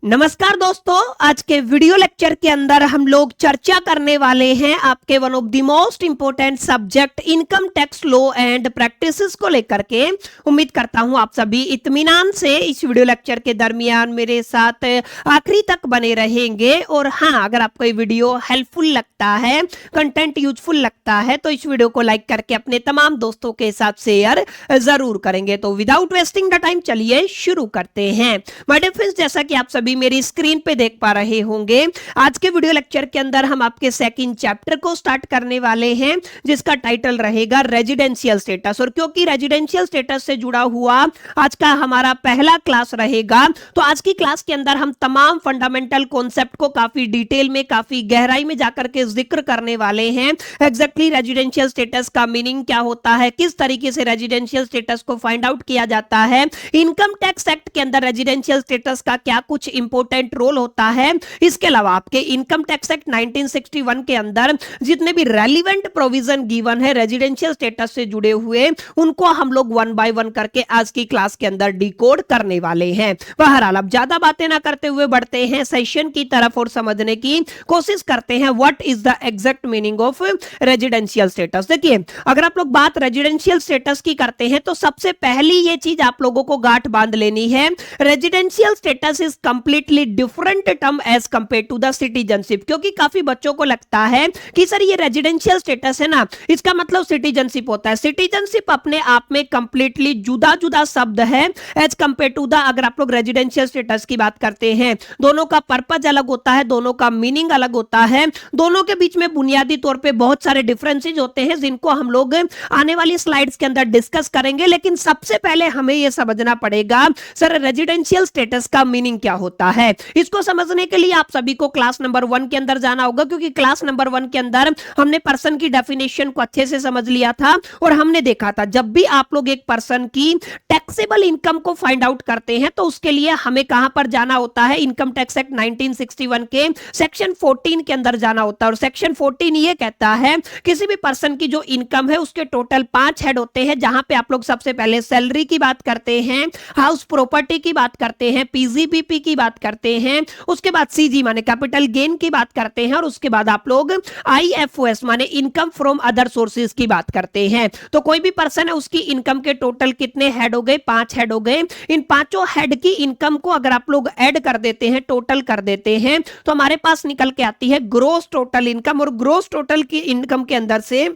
नमस्कार दोस्तों, आज के वीडियो लेक्चर के अंदर हम लोग चर्चा करने वाले हैं आपके one of the most important subject income tax law and practices को लेकर के। उम्मीद करता हूं आप सभी इत्मीनान से इस वीडियो लेक्चर के दरमियान मेरे साथ आखिरी तक बने रहेंगे। और हाँ, अगर आपको ये वीडियो हेल्पफुल लगता है, कंटेंट यूजफुल लगता है तो इस वीडियो को लाइक करके अपने तमाम दोस्तों के साथ शेयर जरूर करेंगे। तो विदाउट वेस्टिंग द टाइम चलिए शुरू करते हैं। माय डियर फ्रेंड्स, जैसा कि आप सभी मेरी स्क्रीन पे देख पा रहे होंगे, आज के वीडियो लेक्चर के अंदर हम आपके सेकंड चैप्टर को स्टार्ट करने वाले हैं, जिसका टाइटल रहेगा रेजिडेंशियल स्टेटस। और क्योंकि रेजिडेंशियल स्टेटस से जुड़ा हुआ आज का हमारा पहला क्लास रहेगा, तो आज की क्लास के अंदर हम तमाम फंडामेंटल कॉन्सेप्ट को काफी डिटेल में, काफी गहराई में जाकर के जिक्र करने वाले हैं। एग्जैक्टली रेजिडेंशियल स्टेटस का मीनिंग क्या होता है, किस तरीके से रेजिडेंशियल स्टेटस को फाइंड आउट किया जाता है, इनकम टैक्स एक्ट के अंदर रेजिडेंशियल स्टेटस का क्या कुछ इंपॉर्टेंट रोल होता है। इसके अलावा आपके इनकम टैक्स एक्ट 1961 के अंदर जितने भी रेलिवेंट प्रोविजन गिवन है रेजिडेंशियल स्टेटस से जुड़े हुए, उनको हम लोग वन बाय वन करके आज की क्लास के अंदर डिकोड करने वाले हैं। बहरहाल अब ज्यादा बातें ना करते हुए बढ़ते हैं सेशन की तरफ और समझने की कोशिश करते हैं what is the exact meaning of residential status. देखिए, अगर आप लोग बात रेजिडेंशियल स्टेटस की करते हैं तो सबसे पहली ये चीज आप लोगों को गांठ बांध लेनी है, residential status is completely different term as compare to the citizenship. क्योंकि काफी बच्चों को लगता है कि सर ये रेजिडेंशियल स्टेटस है ना, इसका मतलब सिटीजनशिप होता है। सिटीजनशिप अपने आप में कंप्लीटली जुदा जुदा शब्द है एज कंपेयर टू द, अगर आप लोग रेजिडेंशियल स्टेटस की बात करते हैं, दोनों का पर्पज अलग होता है, दोनों का मीनिंग अलग होता है, दोनों के बीच में बुनियादी तौर पे बहुत सारे डिफरेंसेस होते हैं, जिनको हम लोग आने वाली स्लाइड्स के अंदर डिस्कस करेंगे। लेकिन सबसे पहले हमें यह समझना पड़ेगा सर रेजिडेंशियल स्टेटस का मीनिंग क्या होता है। इसको समझने के लिए आप सभी को क्लास नंबर 1 के अंदर जाना होगा, क्योंकि क्लास नंबर 1 के अंदर हमने पर्सन की डेफिनेशन को अच्छे से समझ लिया था और हमने देखा था जब भी आप लोग एक पर्सन की टैक्सेबल इनकम को फाइंड आउट करते हैं तो उसके लिए हमें कहां पर जाना होता है, इनकम टैक्स एक्ट 1961 के सेक्शन 14 के अंदर जाना होता है। और सेक्शन 14 ये कहता है किसी भी पर्सन की जो इनकम है उसके टोटल 5 हेड होते हैं, जहां पे आप लोग सबसे पहले सैलरी की बात करते हैं, हाउस प्रॉपर्टी की बात करते हैं, पीजीबीपी की बात करते हैं, उसके बाद सीजी माने कैपिटल गेन की बात करते हैं, और उसके बाद आप लोग आईएफओएस माने इनकम फ्रॉम अदर सोर्सेज की बात करते हैं। तो कोई भी पर्सन है उसकी इनकम के टोटल कितने हेड हो गए, 5 हेड हो गए। इन पांचों हेड की इनकम को अगर आप लोग ऐड कर देते हैं, टोटल कर देते हैं, तो हमारे पास निकल के आती है ग्रोस टोटल इनकम। और ग्रोस टोटल की इनकम के अंदर से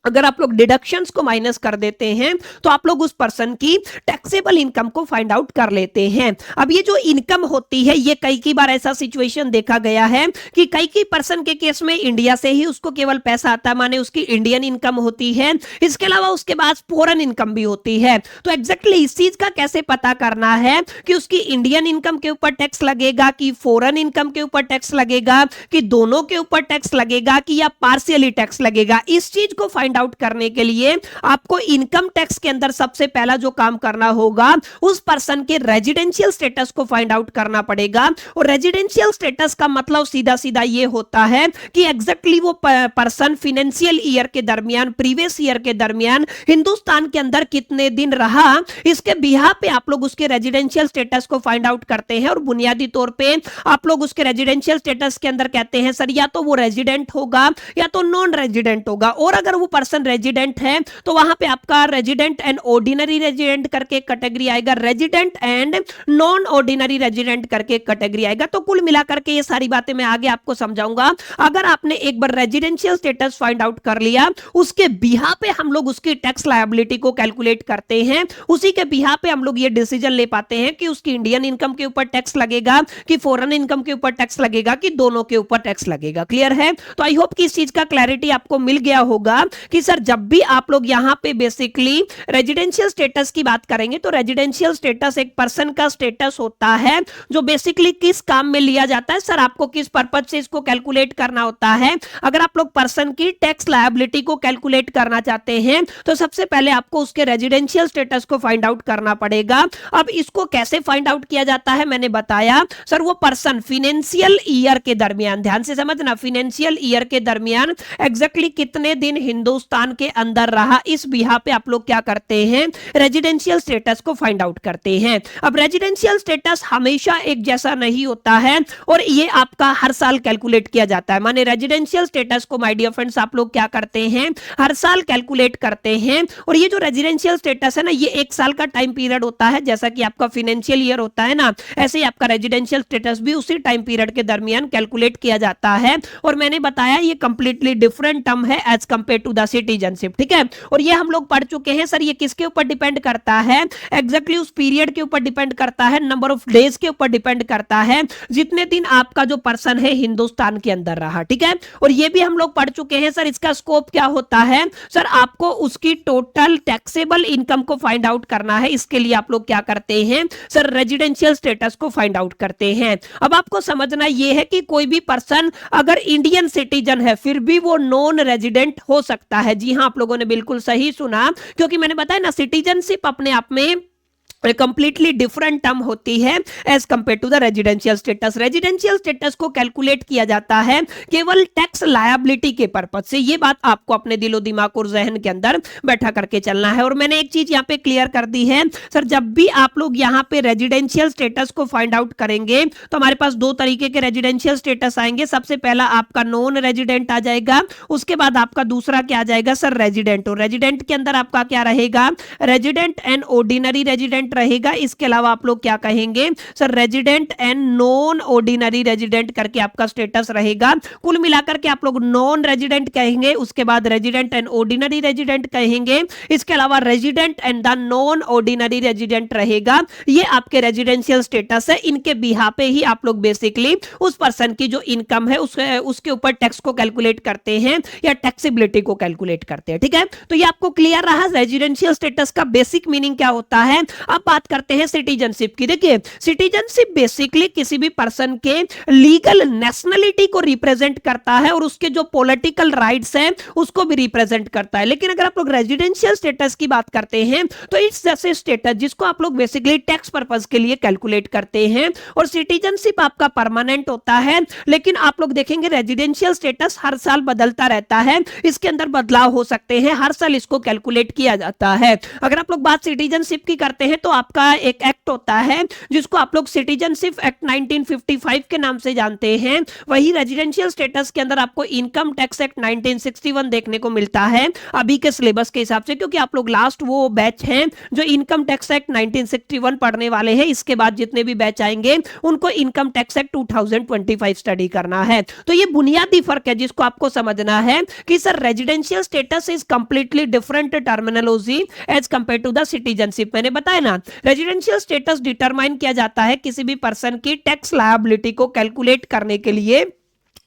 अगर आप लोग डिडक्शंस को माइनस कर देते हैं तो आप लोग उस पर्सन की टैक्सेबल इनकम को फाइंड आउट कर लेते हैं। अब ये जो इनकम होती है, ये कई बार ऐसा सिचुएशन देखा गया है कि कई पर्सन के केस में इंडिया से ही उसको केवल पैसा आता है, माने उसकी इंडियन इनकम होती है, इसके अलावा उसके बाद फॉरेन इनकम भी होती है। तो एग्जैक्टली इस चीज का कैसे पता करना है कि उसकी इंडियन इनकम के ऊपर टैक्स लगेगा कि फॉरेन इनकम के ऊपर टैक्स लगेगा कि दोनों के ऊपर टैक्स लगेगा कि या पार्शियली टैक्स लगेगा, इस चीज को फाइंड आउट करने के लिए आपको इनकम टैक्स के अंदर सबसे पहला जो काम करना होगा, उस पर्सन के रेजिडेंशियल स्टेटस को फाइंड आउट करना पड़ेगा। और रेजिडेंशियल स्टेटस का मतलब सीधा सीधा ये होता है कि एग्जैक्टली वो पर्सन फाइनेंशियल ईयर के दरमियान, प्रीवियस ईयर के दरमियान हिंदुस्तान के अंदर कितने दिन रहा, इसके बिहाफ पे आप लोग उसके रेजिडेंशियल स्टेटस को फाइंड आउट करते हैं। और बुनियादी तौर पे आप लोग उसके रेजिडेंशियल स्टेटस के अंदर कहते हैं सर या तो वो रेजिडेंट होगा या तो नॉन रेजिडेंट होगा। और अगर वो पर्सन रेजिडेंट है तो वहां पे आपका रेजिडेंट एंड ऑर्डिनरी रेजिडेंट करके कैटेगरी आएगा, resident and non ordinary resident करके कैटेगरी आएगा। तो कुल मिलाकर के ये सारी बातें मैं आगे आपको समझाऊंगा। अगर आपने एक बार रेजिडेंशियल स्टेटस फाइंड आउट कर लिया, उसके बिहाफ पे हम लोग उसकी टैक्स लायबिलिटी को कैलकुलेट करते हैं, उसी के बिहाफ पे हम लोग ये डिसीजन ले पाते हैं कि उसकी इंडियन इनकम के ऊपर टैक्स लगेगा कि फॉरेन इनकम के ऊपर टैक्स लगेगा कि दोनों के ऊपर टैक्स लगेगा। क्लियर है? तो आई होप कि इस चीज का क्लैरिटी आपको मिल गया होगा कि सर जब भी आप लोग यहां पे बेसिकली रेजिडेंशियल स्टेटस की बात करेंगे तो रेजिडेंशियल स्टेटस एक पर्सन का स्टेटस होता है जो बेसिकली किस काम में लिया जाता है, सर आपको किस पर्पज से इसको कैलकुलेट करना होता है। अगर आप लोग पर्सन की टैक्स लायबिलिटी को कैलकुलेट करना चाहते हैं तो सबसे पहले आपको उसके रेजिडेंशियल स्टेटस को फाइंड आउट करना पड़ेगा। अब इसको कैसे फाइंड आउट किया जाता है मैंने बताया, सर वो पर्सन फाइनेंशियल ईयर के दरमियान, ध्यान से समझना, फाइनेंशियल ईयर के दरमियान एग्जैक्टली कितने दिन हिंदुस्तान हिंदुस्तान के अंदर रहा, इस बिहाफ पे आप लोग क्या करते हैं, रेजिडेंशियल स्टेटस को फाइंड आउट करते हैं। अब रेजिडेंशियल स्टेटस हमेशा एक जैसा नहीं होता है और ये आपका हर साल कैलकुलेट किया जाता है। माने रेजिडेंशियल स्टेटस को माय डियर फ्रेंड्स आप लोग क्या करते हैं, हर साल कैलकुलेट करते हैं। और ये जो रेजिडेंशियल स्टेटस है ना, ये एक साल का टाइम पीरियड होता है, जैसा कि आपका फाइनेंशियल ईयर होता है ना, ऐसे ही आपका रेजिडेंशियल स्टेटस भी उसी टाइम पीरियड के दरमियान कैलकुलेट किया जाता है। और मैंने बताया ये कंप्लीटली डिफरेंट टर्म है as compare to the citizenship, ठीक है। और ये हम लोग पढ़ चुके हैं सर, ये किसके ऊपर डिपेंड करता है, एग्जैक्टली उस पीरियड के ऊपर डिपेंड करता है, नंबर ऑफ डेज के ऊपर डिपेंड करता है, जितने दिन आपका जो पर्सन है हिंदुस्तान के अंदर रहा, ठीक है। और ये भी हम लोग पढ़ चुके हैं सर, इसका स्कोप क्या होता है सर, आपको उसकी टोटल टैक्सेबल इनकम को फाइंड आउट करना है। इसके लिए आप लोग क्या करते हैं सर, रेजिडेंशियल स्टेटस को फाइंड आउट करते हैं। अब आपको समझना यह है कि कोई भी पर्सन अगर इंडियन सिटीजन है फिर भी वो नॉन रेजिडेंट हो सकता है। जी हां, आप लोगों ने बिल्कुल सही सुना, क्योंकि मैंने बताया ना सिटीजनशिप अपने आप में कंप्लीटली डिफरेंट टर्म होती है as compare to the residential status. Residential status को कैलकुलेट किया जाता है केवल टैक्स लायबिलिटी के पर्पज से। ये बात आपको अपने दिलो दिमाग और जहन के अंदर बैठा करके चलना है। और मैंने एक चीज यहाँ पे क्लियर कर दी है सर, जब भी आप लोग यहाँ पे रेजिडेंशियल स्टेटस को फाइंड आउट करेंगे तो हमारे पास दो तरीके के रेजिडेंशियल स्टेटस आएंगे। सबसे पहला आपका नॉन रेजिडेंट आ जाएगा, उसके बाद आपका दूसरा क्या आ जाएगा सर, रेजिडेंट। और रेजिडेंट के अंदर आपका क्या रहेगा, रेजिडेंट एंड ऑर्डिनरी रेजिडेंट रहेगा। इसके अलावा आप लोग क्या कहेंगे sir, resident and non ordinary resident करके आपका स्टेटस रहेगा। कुल मिलाकर के आप लोग नॉन रेजिडेंट कहेंगे, उसके बाद रेजिडेंट एंड ऑर्डिनरी रेजिडेंट कहेंगे, इसके अलावा resident and the non ordinary resident रहेगा। ये आपके रेजिडेंशियल स्टेटस है, इनके बिहाफ पे ही आप लोग बेसिकली उस पर्सन की जो इनकम है उसके ऊपर टैक्स को कैलकुलेट करते हैं या टैक्सेबिलिटी को कैलकुलेट करते हैं, ठीक है। तो ये आपको क्लियर रहा रेजिडेंशियल स्टेटस का बेसिक मीनिंग क्या होता है। अब बात करते हैं सिटीजनशिप की। देखिए सिटीजनशिप बेसिकली किसी भी पर्सन के लीगल नेशनलिटी को रिप्रेजेंट करता है और उसके जो पॉलिटिकल राइट्स हैं उसको भी रिप्रेजेंट करता है। लेकिन अगर आप लोग रेजिडेंशियल स्टेटस की बात करते हैं तो इट्स जैसे स्टेटस जिसको आप लोग बेसिकली टैक्स पर्पस के लिए कैलकुलेट करते हैं। और सिटीजनशिप आपका परमानेंट होता है, लेकिन आप लोग देखेंगे रेजिडेंशियल स्टेटस हर साल बदलता रहता है, इसके अंदर बदलाव हो सकते हैं, हर साल इसको कैलकुलेट किया जाता है। अगर आप लोग बात सिटीजनशिप की करते हैं तो आपका एक एक्ट होता है जिसको आप लोग सिटीजनशिप एक्ट 1955 के नाम से जानते हैं। वही रेजिडेंशियल स्टेटस के अंदर आपको इनकम टैक्स एक्ट 1961 देखने को मिलता है अभी के सिलेबस के हिसाब से, क्योंकि आप लोग लास्ट वो बैच हैं जो इनकम टैक्स एक्ट 1961 पढ़ने वाले हैं। इसके बाद जितने भी बैच आएंगे उनको इनकम टैक्स एक्ट 2025 स्टडी करना है। तो ये बुनियादी फर्क है जिसको आपको समझना है कि sir residential status is completely different terminology as compare to the citizenship. मैंने बताया ना रेजिडेंशियल स्टेटस डिटरमाइन किया जाता है किसी भी पर्सन की टैक्स लायबिलिटी को कैलकुलेट करने के लिए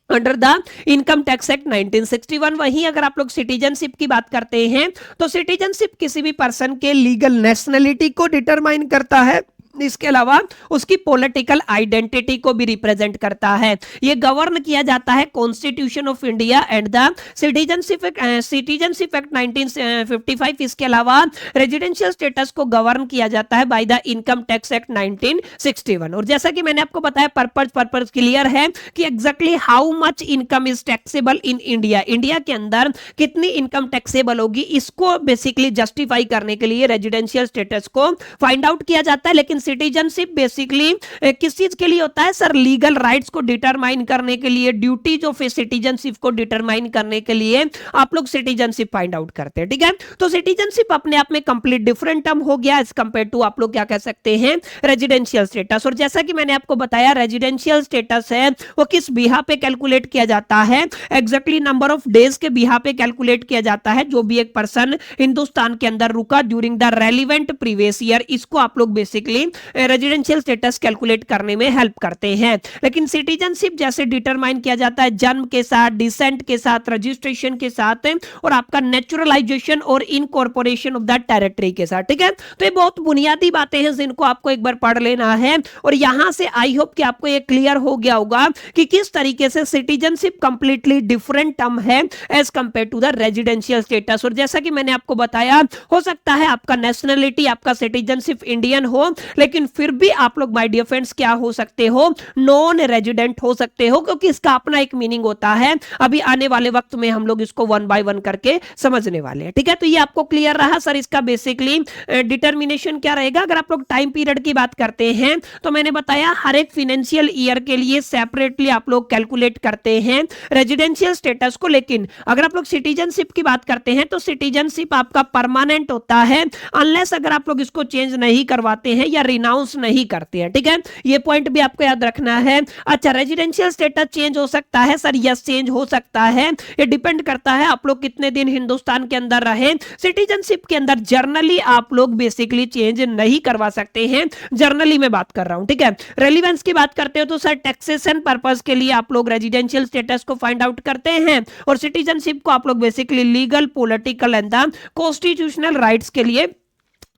under the income tax act 1961। वहीं अगर आप लोग सिटीजनशिप की बात करते हैं तो सिटीजनशिप किसी भी पर्सन के लीगल नेशनलिटी को डिटरमाइन करता है, इसके अलावा उसकी पॉलिटिकल आइडेंटिटी को भी रिप्रेजेंट करता है। यह गवर्न किया जाता है constitution of India and the citizenship act 1955। इसके अलावा रेजिडेंशियल स्टेटस को गवर्न किया जाता है by the income tax act 1961। और जैसा कि मैंने आपको बताया पर्पस क्लियर है कि exactly how much income is taxable in India, India के अंदर कितनी इनकम टैक्सेबल होगी, इसको बेसिकली जस्टिफाई करने के लिए रेजिडेंशियल स्टेटस को फाइंड आउट किया जाता है। लेकिन सिटीजनशिप बेसिकली किस चीज के लिए होता है सर, लीगल राइट्स को डिटरमाइन करने के लिए, ड्यूटीज ऑफ सिटीजनशिप को डिटरमाइन करने के लिए आप लोग सिटीजनशिप फाइंड आउट करते हैं, ठीक है। तो सिटीजनशिप अपने आप में कंप्लीट डिफरेंट टर्म हो गया एज कंपेयर टू आप लोग क्या कह सकते हैं रेजिडेंशियल स्टेटस। और जैसा कि मैंने आपको बताया रेजिडेंशियल स्टेटस है वो किस बिहाफ पे कैलकुलेट किया जाता है, एग्जैक्टली नंबर ऑफ डेज के बिहाफ पे कैलकुलेट किया जाता है। जो भी एक पर्सन हिंदुस्तान के अंदर रुका during the relevant previous year, इसको आप लोग बेसिकली रेजिडेंशियल स्टेटस कैलकुलेट करने में हेल्प करते हैं। लेकिन सिटीजनशिप जैसे डिटरमाइन किया जाता है जन्म के साथ, डिसेंट के साथ, रजिस्ट्रेशन के साथ और आपका नेचुरलाइजेशन और इनकॉर्पोरेशन ऑफ द टेरिटरी के साथ, ठीक है। तो ये बहुत बुनियादी बातें हैं जिनको आपको एक बार पढ़ लेना है। और यहां से आई होप कि आपको ये क्लियर हो गया होगा कि किस तरीके से सिटीजनशिप कंप्लीटली डिफरेंट टर्म है as compare to the residential status. और जैसा कि मैंने आपको बताया हो सकता है आपका नेशनलिटी, आपका सिटीजनशिप इंडियन हो लेकिन फिर भी आप लोग माय डियर फ्रेंड्स क्या हो सकते हो, नॉन रेजिडेंट हो सकते हो, क्योंकि इसका अपना एक मीनिंग होता है। अभी आने वाले वक्त में हम लोग इसको वन बाय वन करके समझने वाले हैं, ठीक है। तो ये आपको क्लियर रहा सर, इसका बेसिकली डिटर्मिनेशन क्या रहेगा। अगर आप लोग टाइम पीरियड की बात करते हैं तो मैंने बताया हर एक फाइनेंशियल ईयर के लिए सेपरेटली आप लोग कैलकुलेट करते हैं रेजिडेंशियल स्टेटस को, लेकिन अगर आप लोग सिटीजनशिप की बात करते हैं तो सिटीजनशिप आपका परमानेंट होता है, अनलेस अगर आप लोग इसको चेंज नहीं करवाते हैं या रिनाउंस नहीं करते हैं, ठीक है। ये पॉइंट भी आपको याद रखना है। अच्छा, रेजिडेंशियल स्टेटस चेंज हो सकता है सर, यस चेंज हो सकता है, ये डिपेंड करता है आप लोग कितने दिन हिंदुस्तान के अंदर रहे। सिटीजनशिप के अंदर जर्नली आप लोग बेसिकली चेंज नहीं करवा सकते हैं, जर्नली में बात कर रहा हूं, ठीक है। रेलिवेंस की बात करते हो तो सर टैक्सेशन पर्पस के लिए आप लोग रेजिडेंशियल स्टेटस को फाइंड आउट करते हैं, और सिटीजनशिप को आप लोग basically legal, political and the constitutional rights के लिए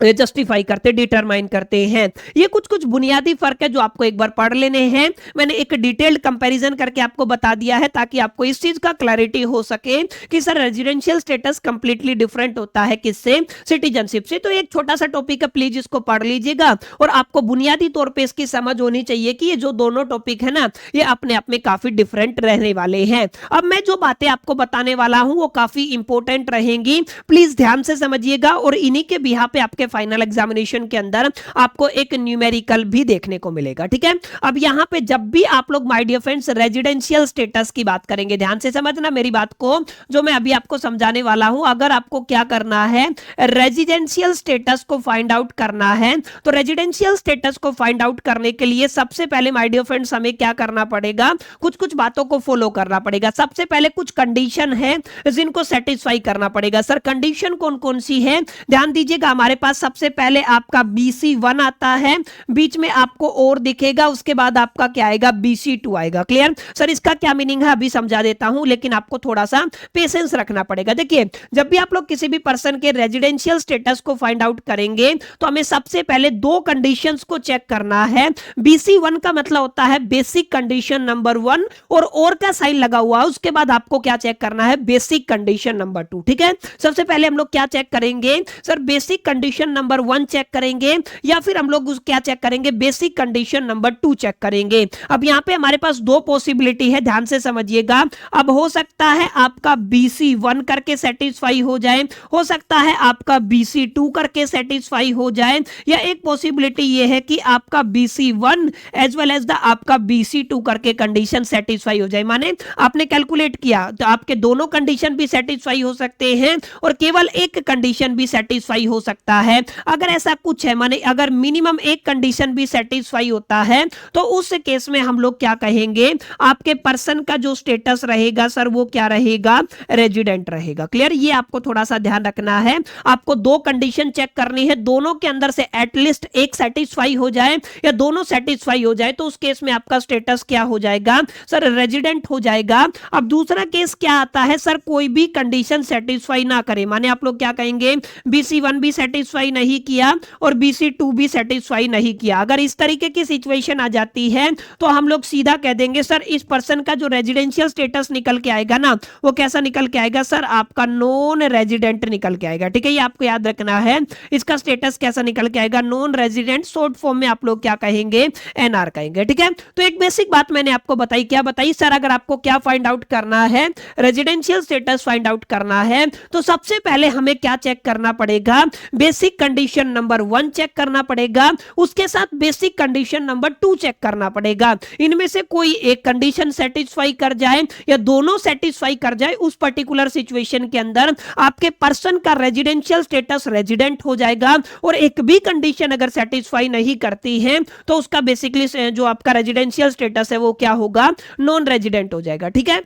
जस्टिफाई करते, डिटरमाइन करते हैं। ये कुछ कुछ बुनियादी फर्क है जो आपको एक बार पढ़ लेने हैं। मैंने एक डिटेल्ड कंपैरिजन करके आपको बता दिया है ताकि आपको इस चीज का क्लैरिटी हो सके कि sir residential status completely different होता है किससे, सिटीजनशिप से। तो एक छोटा सा टॉपिक है, प्लीज इसको पढ़ लीजिएगा और आपको बुनियादी तौर पे इसकी समझ होनी चाहिए कि ये जो दोनों टॉपिक है ना, ये अपने आप में काफी डिफरेंट रहने वाले हैं। अब मैं जो बातें आपको बताने वाला हूं वो काफी इंपॉर्टेंट रहेंगी, प्लीज ध्यान से समझिएगा, और इन्हीं के बिहाफ पे आपके फाइनल एग्जामिनेशन के अंदर आपको एक न्यूमेरिकल भी देखने को मिलेगा, ठीक है। अब यहां पे जब भी आप लोग my dear friends residential status की बात करेंगे, ध्यान से समझना मेरी बात को, जो मैं अभी आपको समझाने वाला हूं। अगर आपको क्या करना है, रेजिडेंशियल स्टेटस को फाइंड आउट करना है, तो रेजिडेंशियल स्टेटस को फाइंड आउट करने के लिए सबसे पहले माय डियर फ्रेंड्स हमें क्या करना पड़ेगा, कुछ कुछ बातों को फॉलो करना पड़ेगा। सबसे पहले कुछ कंडीशन है जिनको सेटिस्फाई करना पड़ेगा। सर कंडीशन कौन कौन सी है, ध्यान दीजिएगा। हमारे पास सबसे पहले आपका BC1 आता है, बीच में आपको और दिखेगा, उसके बाद आपका क्या आएगा, BC2 आएगा। क्लियर सर, इसका क्या मीनिंग है अभी समझा देता हूं, लेकिन आपको थोड़ा सा पेशेंस रखना पड़ेगा। देखिए, जब भी आप लोग किसी भी पर्सन के रेजिडेंशियल स्टेटस को फाइंड आउट करेंगे तो हमें सबसे पहले दो कंडीशंस को चेक करना है। BC1 का मतलब होता है बेसिक कंडीशन नंबर 1, और का साइन लगा हुआ है, उसके बाद आपको क्या चेक करना है, बेसिक कंडीशन नंबर 2, ठीक है। सबसे पहले हम लोग क्या चेक करेंगे sir, basic condition number 1 check करेंगे, या फिर हम लोग क्या चेक करेंगे, बेसिक कंडीशन नंबर 2 चेक करेंगे। अब यहां पे हमारे पास दो पॉसिबिलिटी है, ध्यान से समझिएगा। अब हो सकता है आपका BC1 करके सेटिस्फाई हो जाए, हो सकता है आपका BC2 करके सेटिस्फाई हो जाए, या एक पॉसिबिलिटी ये है कि आपका BC1 as well as the आपका BC2 करके कंडीशन सेटिस्फाई हो जाए। माने आपने कैलकुलेट किया तो आपके दोनों कंडीशन भी सेटिस्फाई हो सकते हैं और केवल एक कंडीशन भी सेटिस्फाई हो सकता है। अगर ऐसा कुछ है, माने अगर मिनिमम एक कंडीशन भी सेटिस्फाई होता है, तो उस केस में हम लोग क्या कहेंगे, आपके पर्सन का जो स्टेटस रहेगा सर वो क्या रहेगा, रेजिडेंट रहेगा। क्लियर, ये आपको थोड़ा सा ध्यान रखना है। आपको दो कंडीशन चेक करनी है, दोनों के अंदर से एटलीस्ट एक सेटिस्फाई हो जाए या दोनों सेटिस्फाई हो जाए, तो उस केस में आपका स्टेटस क्या हो जाएगा सर, रेजिडेंट हो जाएगा। अब दूसरा केस क्या आता है सर, कोई भी कंडीशन सेटिस्फाई ना करे, माने आप लोग क्या कहेंगे, BC1 भी सेटिस्फाई नहीं किया और BC2 भी सेटिस्फाई नहीं किया। अगर इस तरीके की सिचुएशन आ जाती है तो हम लोग सीधा कह देंगे सर इस पर्सन का जो रेजिडेंशियल स्टेटस निकल के आएगा ना, वो कैसा निकल के आएगा सर, आपका नॉन रेजिडेंट निकल के आएगा, ठीक है। ये आपको याद रखना है, इसका स्टेटस कैसा निकल के आएगा, नॉन रेजिडेंट। शॉर्ट फॉर्म में आप लोग क्या कहेंगे, NR कहेंगे, ठीक है। तो एक बेसिक बात मैंने आपको बताई, क्या बताई सर, अगर आपको क्या फाइंड आउट करना है, रेजिडेंशियल स्टेटस फाइंड आउट करना है, तो सबसे पहले हमें क्या चेक करना पड़ेगा, बेसिक कंडीशन नंबर 1 चेक करना पड़ेगा, उसके साथ बेसिक कंडीशन नंबर 2 चेक करना पड़ेगा। इनमें से कोई एक कंडीशन सेटिस्फाई कर जाए या दोनों सेटिस्फाई कर जाए, उस पर्टिकुलर सिचुएशन के अंदर आपके पर्सन का रेजिडेंशियल स्टेटस रेजिडेंट हो जाएगा। और एक भी कंडीशन अगर सेटिस्फाई नहीं करती है तो उसका बेसिकली जो आपका रेजिडेंशियल स्टेटस है वो क्या होगा, नॉन रेजिडेंट हो जाएगा, ठीक है।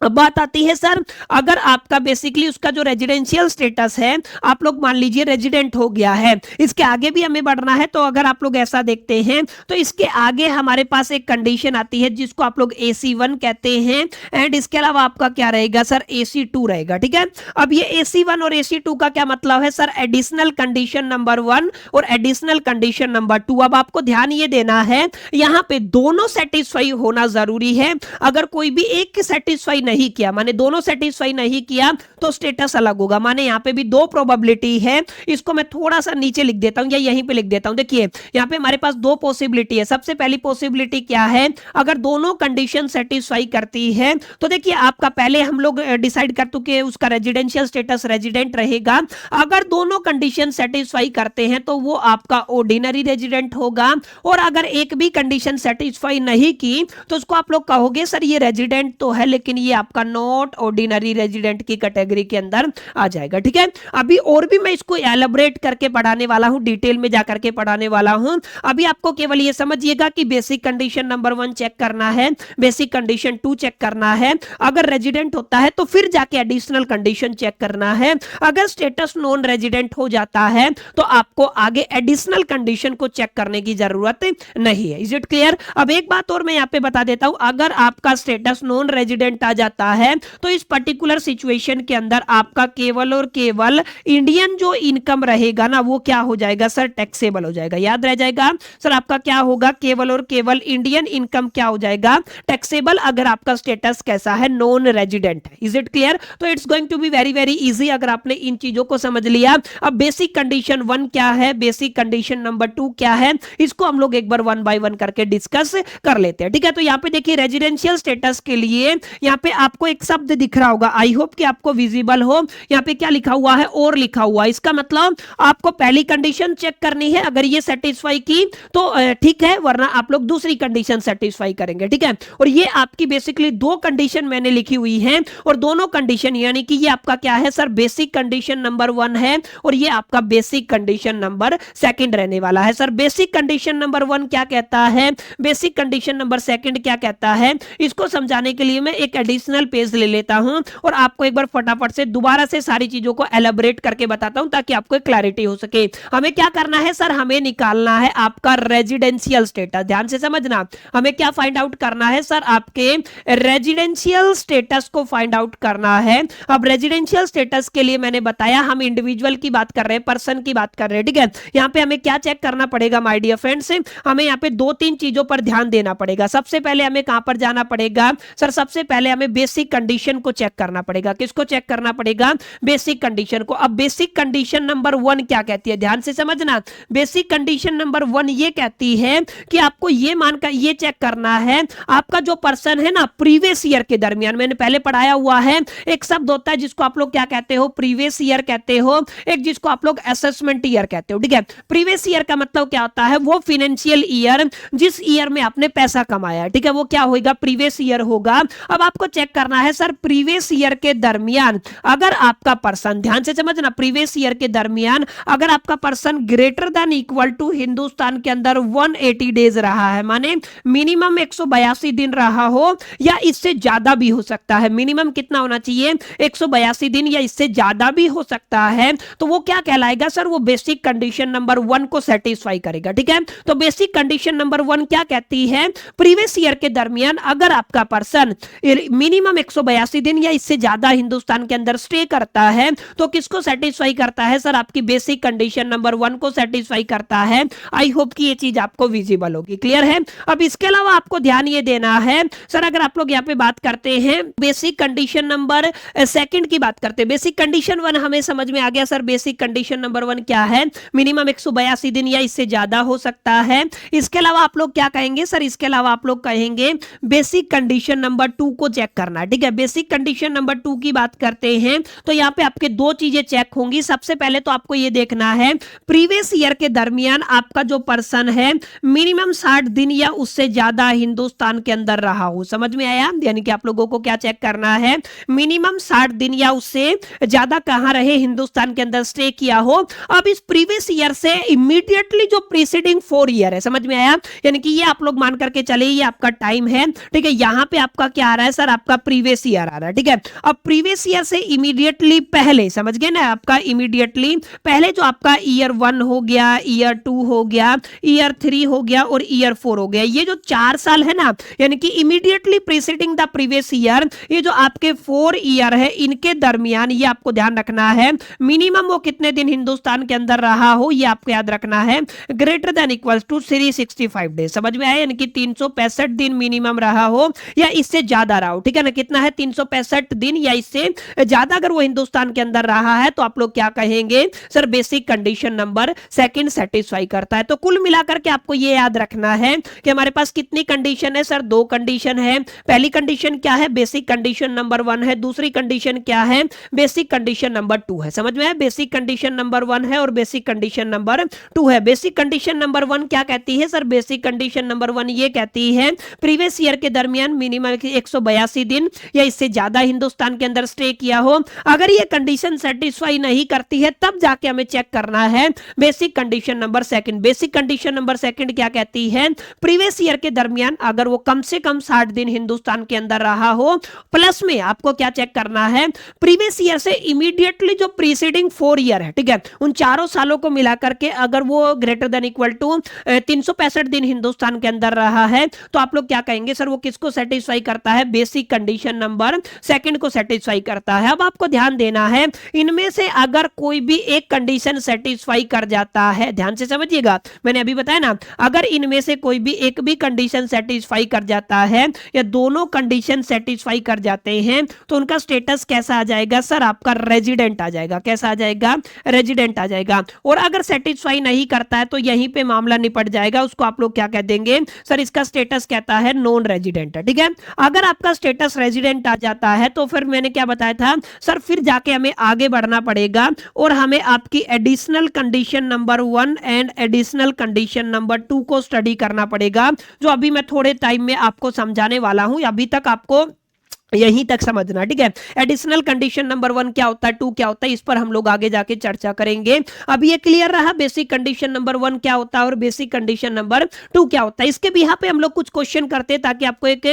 अब बात आती है सर, अगर आपका बेसिकली उसका जो रेजिडेंशियल स्टेटस है, आप लोग मान लीजिए रेजिडेंट हो गया है, इसके आगे भी हमें बढ़ना है, तो अगर आप लोग ऐसा देखते हैं तो इसके आगे हमारे पास एक कंडीशन आती है जिसको आप लोग AC1 कहते हैं, एंड इसके अलावा आपका क्या रहेगा सर, AC2 रहेगा, ठीक है। अब ये AC1 और AC2 का क्या मतलब है सर, एडिशनल कंडीशन नंबर 1 और एडिशनल कंडीशन नंबर 2। अब आपको ध्यान ये देना है, यहां पे दोनों सेटिस्फाई होना जरूरी है। अगर कोई भी एक सेटिस्फाई नहीं किया, माने दोनों सेटिस्फाई नहीं किया तो स्टेटस अलग होगा। माने यहाँ पे भी दो प्रोबेबिलिटी है, इसको मैं थोड़ा सा नीचे लिख देता हूं या यहीं पे लिख देता हूं। देखिए यहाँ पे हमारे पास दो पॉसिबिलिटी है। सबसे पहली पॉसिबिलिटी क्या है, अगर दोनों कंडीशन सेटिस्फाई करती है तो देखिए आपका पहले हम लोग डिसाइड कर चुके उसका रेजिडेंशियल स्टेटस रेजिडेंट रहेगा। अगर दोनों कंडीशन सेटिस्फाई करते हैं तो वो आपका ऑर्डिनरी रेजिडेंट होगा, और अगर एक भी कंडीशन सेटिस्फाई नहीं की तो उसको आप लोग कहोगे सर ये रेजिडेंट तो है लेकिन ये आपका नॉट ऑर्डिनरी रेजिडेंट की कैटेगरी के अंदर आ जाएगा। ठीक है, अभी और भी मैं इसको एलैबोरेट करके पढ़ाने वाला हूं, डिटेल में जाकर के पढ़ाने वाला हूं। अभी आपको केवल ये समझिएगा कि बेसिक कंडीशन नंबर 1 चेक करना है, बेसिक कंडीशन 2 चेक करना है, अगर रेजिडेंट होता है तो फिर जाके एडिशनल कंडीशन चेक करना है। अगर स्टेटस नॉन रेजिडेंट हो जाता है तो आपको आगे एडिशनल कंडीशन को चेक करने की जरूरत नहीं है। Is it clear? अब एक बात और मैं यहां पे बता देता हूं, अगर आपका स्टेटस नॉन रेजिडेंट आ जाता है तो इस पर्टिकुलर सिचुएशन के अंदर आपका केवल और केवल इंडियन जो इनकम रहेगा ना वो क्या हो जाएगा सर, टैक्सेबल हो जाएगा। याद रह जाएगा सर, आपका क्या होगा, केवल और केवल इंडियन इनकम क्या हो जाएगा, टैक्सेबल, अगर आपका स्टेटस कैसा है, नॉन रेजिडेंट है। Is it clear? तो it's going to be very very easy अगर आपने इन चीजों को समझ लिया। अब बेसिक कंडीशन 1 क्या है, बेसिक कंडीशन नंबर 2 क्या है, इसको हम लोग एक बार 1 बाय 1 करके डिस्कस कर लेते हैं। ठीक है, तो यहाँ पे देखिए रेजिडेंशियल स्टेटस के लिए यहाँ पे आपको एक शब्द दिख रहा होगा, आई होप कि आपको विजिबल हो। यहाँ पे क्या लिखा हुआ है, और लिखा हुआ है। इसका मतलब आपको पहली कंडीशन चेक करनी है, अगर ये सेटिस्फाई की तो ठीक है, वरना आप लोग दूसरी कंडीशन सेटिस्फाई करेंगे। ठीक है, और ये आपकी बेसिकली दो कंडीशन मैंने लिखी हुई है, और दोनों कंडीशन यानी कि ये आपका क्या है सर, बेसिक कंडीशन नंबर 1 है और ये आपका बेसिक कंडीशन नंबर 2 रहने वाला है। सर बेसिक कंडीशन नंबर 1 क्या कहता है, बेसिक कंडीशन नंबर 2 क्या कहता है, इसको समझाने के लिए मैं एक एडिशनल पेज ले लेता हूं और आपको एक बार फटाफट से दोबारा से सारी चीजों को एलैबोरेट करके बताता हूं ताकि आपको क्लैरिटी हो सके। हमें क्या करना है सर, हमें निकालना है आपका रेजिडेंशियल स्टेटस। ध्यान से समझना, हमें क्या फाइंड आउट करना है सर, आपके रेजिडेंशियल स्टेटस को फाइंड आउट करना है। अब रेजिडेंशियल स्टेटस के लिए मैंने बताया हम इंडिविजुअल की बात कर रहे हैं, पर्सन की बात कर रहे हैं। ठीक है, यहां पे हमें क्या चेक करना पड़ेगा माय डियर फ्रेंड्स, हमें यहां पे 2-3 चीजों पर ध्यान देना पड़ेगा। सबसे पहले हमें कहां पर जाना पड़ेगा सर, सबसे पहले हमें बेसिक कंडीशन को चेक करना पड़ेगा। किसको चेक करना पड़ेगा, बेसिक कंडीशन को। अब बेसिक कंडीशन नंबर 1 क्या कहती है, ध्यान से समझना। बेसिक कंडीशन नंबर 1 ये कहती है कि आपको ये मानकर ये चेक करना है आपका जो पर्सन है ना प्रीवियस ईयर के दरमियान, मैंने पहले पढ़ाया हुआ है, एक शब्द होता है जिसको आप लोग क्या कहते हो, प्रीवियस ईयर कहते हो, एक जिसको आप लोग असेसमेंट ईयर कहते हो। ठीक है, प्रीवियस ईयर का मतलब क्या होता है, वो फाइनेंशियल ईयर जिस ईयर में आपने पैसा कमाया। ठीक है, वो क्या होगा, प्रीवियस ईयर होगा। अब आपको चेक करना है सर प्रीवियस ईयर के दरमियान अगर आपका पर्सन, ध्यान से समझना, प्रीवियस ईयर के दरमियान अगर आपका person greater than equal to Hindustan के अंदर 180 डेज रहा है, माने मिनिमम 182 दिन रहा हो या इससे ज्यादा भी हो सकता है। मिनिमम कितना होना चाहिए, 182 दिन या इससे ज्यादा भी हो सकता है, तो वो क्या कहलाएगा सर, वो बेसिक कंडीशन नंबर 1 को सेटिस्फाई करेगा। ठीक है, तो बेसिक कंडीशन नंबर 1 क्या कहती है, प्रीवियस ईयर के दरमियान अगर आपका पर्सन मिनिमम 182 दिन या इससे ज्यादा हिंदुस्तान के अंदर स्टे करता है तो किसको सेटिस्फाई करता है सर, आपकी बेसिक कंडीशन नंबर 1 को सेटिस्फाई करता है। आई होप कि ये चीज आपको विजिबल होगी, क्लियर है। अब इसके अलावा आपको ध्यान ये देना है सर, अगर आप लोग यहाँ पे बात करते हैं बेसिक कंडीशन नंबर 2 की बात करते हैं, बेसिक कंडीशन 1 हमें समझ में आ गया सर, बेसिक कंडीशन नंबर 1 क्या है, मिनिमम 182 दिन या इससे ज्यादा हो सकता है। इसके अलावा आप लोग क्या कहेंगे सर, इसके अलावा आप लोग कहेंगे बेसिक कंडीशन नंबर 2 को चेक करना। ठीक है, बेसिक कंडीशन नंबर 2 की बात करते हैं तो यहाँ पे आपके दो चीजें चेक होंगी। सबसे पहले तो आपको ये देखना है प्रीवियस ईयर के दरमियान आपका जो पर्सन है मिनिमम 60 दिन या उससे ज्यादा हिंदुस्तान के अंदर रहा हो। समझ में आया, यानी कि आप लोगों को क्या चेक करना है, मिनिमम 60 दिन या उससे ज्यादा कहां रहे, हिंदुस्तान के अंदर स्टे किया हो। अब इस प्रीवियस ईयर से इमीडिएटली जो प्रीसीडिंग 4 ईयर है, समझ में आया, यानी कि ये आप लोग मान करके चले ये आपका टाइम है। ठीक है, यहां पे आपका क्या आ रहा है सर, आपका प्रीवियस ईयर आ रहा है। ठीक है, अब प्रीवियस ईयर से इमीडिएटली पहले, समझ गए ना, आपका इमीडिएटली पहले जो आपका ईयर 1 हो गया, ईयर 2 हो गया, ईयर 3 हो गया और ईयर 4 हो गया, ये जो 4 साल है ना, यानी कि immediately preceding the previous year, ये जो आपके 4 ईयर है इनके दरमियान ये आपको ध्यान रखना है मिनिमम वो कितने दिन हिंदुस्तान के अंदर रहा हो, ये आपको याद रखना है, greater than equal to 365 days. समझ में आया, यानी कि 365 दिन मिनिमम रहा हो या इससे ज्यादा रहा हो। ठीक है, ठीक है ना, कितना है 365 दिन या इससे ज्यादा अगर वो हिंदुस्तान के अंदर रहा है तो आप लोग क्या कहेंगे sir, basic condition number second satisfy करता है। तो कुल मिलाकर के आपको ये याद रखना है कि हमारे पास कितनी कंडीशन है सर, दो कंडीशन है। पहली कंडीशन क्या है, बेसिक कंडीशन नंबर 1 है। दूसरी कंडीशन क्या है, बेसिक कंडीशन नंबर 2 है। समझ में है, बेसिक कंडीशन नंबर 1 है और बेसिक कंडीशन नंबर 2 है। बेसिक कंडीशन नंबर 1 क्या कहती है सर, बेसिक कंडीशन नंबर 1 ये कहती है प्रीवियस ईयर के दरमियान मिनिमम 182 दिन या इससे ज्यादा हिंदुस्तान के अंदर स्टे किया हो। अगर ये कंडीशन सेटिस्फाई नहीं करती है तब जाके हमें चेक करना है basic condition number second. Basic condition number second क्या कहती है, प्रीवियस ईयर के दरमियान अगर वो कम से कम 60 दिन हिंदुस्तान के अंदर रहा हो, प्लस में आपको क्या चेक करना है, प्रीवियस ईयर से इमीडिएटली जो प्रीसीडिंग 4 ईयर है, ठीक है, उन चारों सालों को मिलाकर के अगर वो ग्रेटर देन इक्वल टू 365 दिन हिंदुस्तान के अंदर रहा है तो आप लोग क्या कहेंगे सर, वो किसको सेटिस्फाई करता है, बेसिक कंडीशन नंबर सेकंड को सेटिस्फाई करता है। अब आपको ध्यान देना है, इनमें से अगर कोई भी एक कंडीशन सेटिस्फाई कर जाता है, ध्यान से समझिएगा, मैंने अभी बताया ना, अगर इनमें से कोई भी एक भी कंडीशन सेटिस्फाई कर जाता है या दोनों कंडीशन सेटिस्फाई कर जाते हैं तो उनका स्टेटस कैसा आ जाएगा सर, आपका रेजिडेंट आ जाएगा। कैसा आ जाएगा, रेजिडेंट आ जाएगा। और अगर सेटिस्फाई नहीं करता है तो यहीं पे मामला निपट जाएगा, उसको आप लोग क्या कह देंगे सर, इसका स्टेटस कहता है नॉन रेजिडेंट है। ठीक है, अगर आपका स्टेटस रेजिडेंट आ जाता है तो फिर मैंने क्या बताया था सर, फिर जाके हमें आगे बढ़ना पड़ेगा और हमें आपकी additional condition number 1 and additional condition number 2 को स्टडी करना पड़ेगा, जो अभी मैं थोड़े टाइम में आपको समझाने वाला हूं। अभी तक आपको यहीं तक समझना, ठीक है। एडिशनल कंडीशन नंबर 1 क्या होता है, 2 क्या होता है, इस पर हम लोग आगे जाके चर्चा करेंगे। अभी ये क्लियर रहा बेसिक कंडीशन नंबर 1 क्या होता है और बेसिक कंडीशन नंबर 2 क्या होता है। इसके भी यहाँ पे हम लोग कुछ क्वेश्चन करते हैं ताकि आपको एक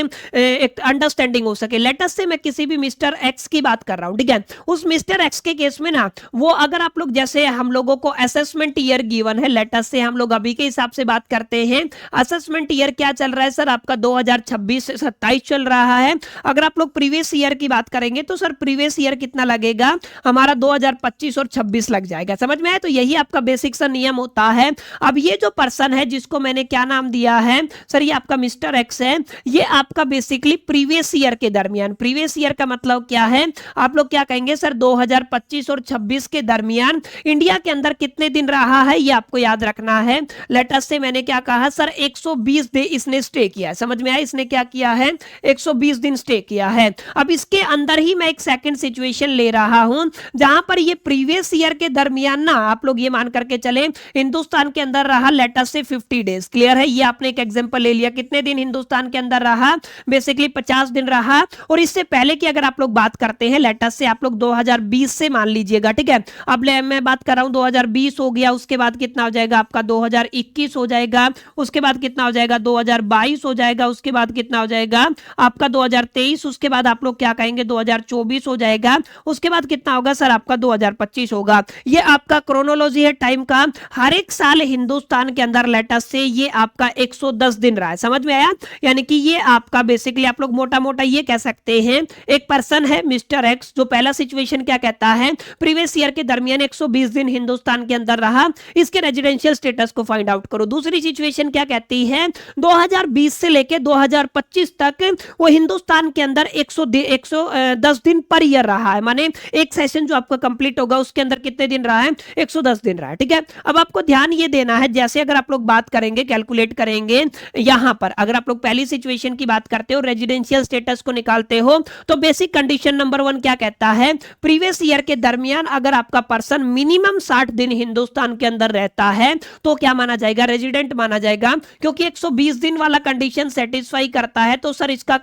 अंडरस्टैंडिंग हो सके। लेट अस से मैं किसी भी मिस्टर एक्स की बात कर रहा हूँ, ठीक है, उस मिस्टर एक्स के केस में ना, वो अगर आप लोग जैसे हम लोगों को असेसमेंट ईयर गिवन है, लेट अस से हम लोग अभी के हिसाब से बात करते हैं। असेसमेंट ईयर क्या चल रहा है सर, आपका 2026 से 27 चल रहा है। अगर आप लोग प्रीवियस ईयर की बात करेंगे तो सर प्रीवियस ईयर कितना लगेगा, हमारा 2025 और 26 लग जाएगा। समझ में आया, तो यही आपका बेसिक सा नियम होता है। अब ये जो पर्सन है जिसको मैंने क्या नाम दिया है सर, ये आपका मिस्टर एक्स है, ये आपका बेसिकली प्रीवियस ईयर के दरमियान, प्रीवियस ईयर का मतलब क्या है, आप लोग क्या कहेंगे सर, 2025 और 26 के दरमियान इंडिया के अंदर कितने दिन रहा है, ये आपको याद रखना है। लेट अस से मैंने क्या कहा सर, 120 दिन इसने स्टे किया है। समझ में आया, इसने क्या किया है, 120 दिन स्टे किया है। अब इसके अंदर ही मैं एक सेकंड सिचुएशन ले रहा हूं जहां पर ये प्रीवियस ईयर के दरमियान ना, आप लोग ये मान करके चले, हिंदुस्तान के अंदर रहा लेट अस से 50 डेज। क्लियर है, ये आपने एक एग्जांपल ले लिया, कितने दिन हिंदुस्तान के अंदर रहा, बेसिकली 50 दिन रहा। और इससे पहले की अगर आप लोग बात करते हैं, लेट अस से आप लोग 2020 से मान लीजिएगा, ठीक है। अब मैं बात कर रहा हूं 2020 हो गया, उसके बाद कितना हो जाएगा आपका 2021 हो जाएगा, उसके बाद कितना हो जाएगा 2022 हो जाएगा, उसके बाद कितना हो जाएगा आपका 2023, उसके बाद आप लोग क्या कहेंगे 2024 हो जाएगा, उसके बाद कितना होगा सर आपका 2025 होगा। ये आपका क्रोनोलॉजी है टाइम का। हर एक साल हिंदुस्तान के अंदर लेट अस से ये आपका 110 दिन रहा है। समझ में आया, यानी कि ये आपका बेसिकली आप लोग मोटा मोटा ये कह सकते हैं, एक पर्सन है मिस्टर एक्स, जो पहला सिचुएशन क्या कहता है, प्रीवियस ईयर के दरमियान 120 दिन हिंदुस्तान के अंदर रहा, इसके रेजिडेंशियल स्टेटस को फाइंड आउट करो। दूसरी सिचुएशन क्या कहती है, 2020 से लेके 2025 तक वो हिंदुस्तान के अंदर 110 दिन पर ईयर रहा है, माने एक सेशन जो आपका कंप्लीट होगा उसके अंदर कितने दिन रहा है, 110 दिन रहा है। ठीक है, अब आपको ध्यान ये देना है, जैसे अगर आप लोग बात करेंगे, कैलकुलेट करेंगे, यहां पर अगर आप लोग पहली सिचुएशन की बात करते हो, रेजिडेंशियल स्टेटस को निकालते हो, तो बेसिक कंडीशन नंबर 1 क्या कहता है, प्रीवियस ईयर के दरमियान अगर आपका पर्सन मिनिमम 60 दिन हिंदुस्तान के अंदर रहता है तो क्या माना जाएगा, रेजिडेंट माना जाएगा, क्योंकि 120 दिन वाला कंडीशन सेटिस्फाई करता है तो सर इसका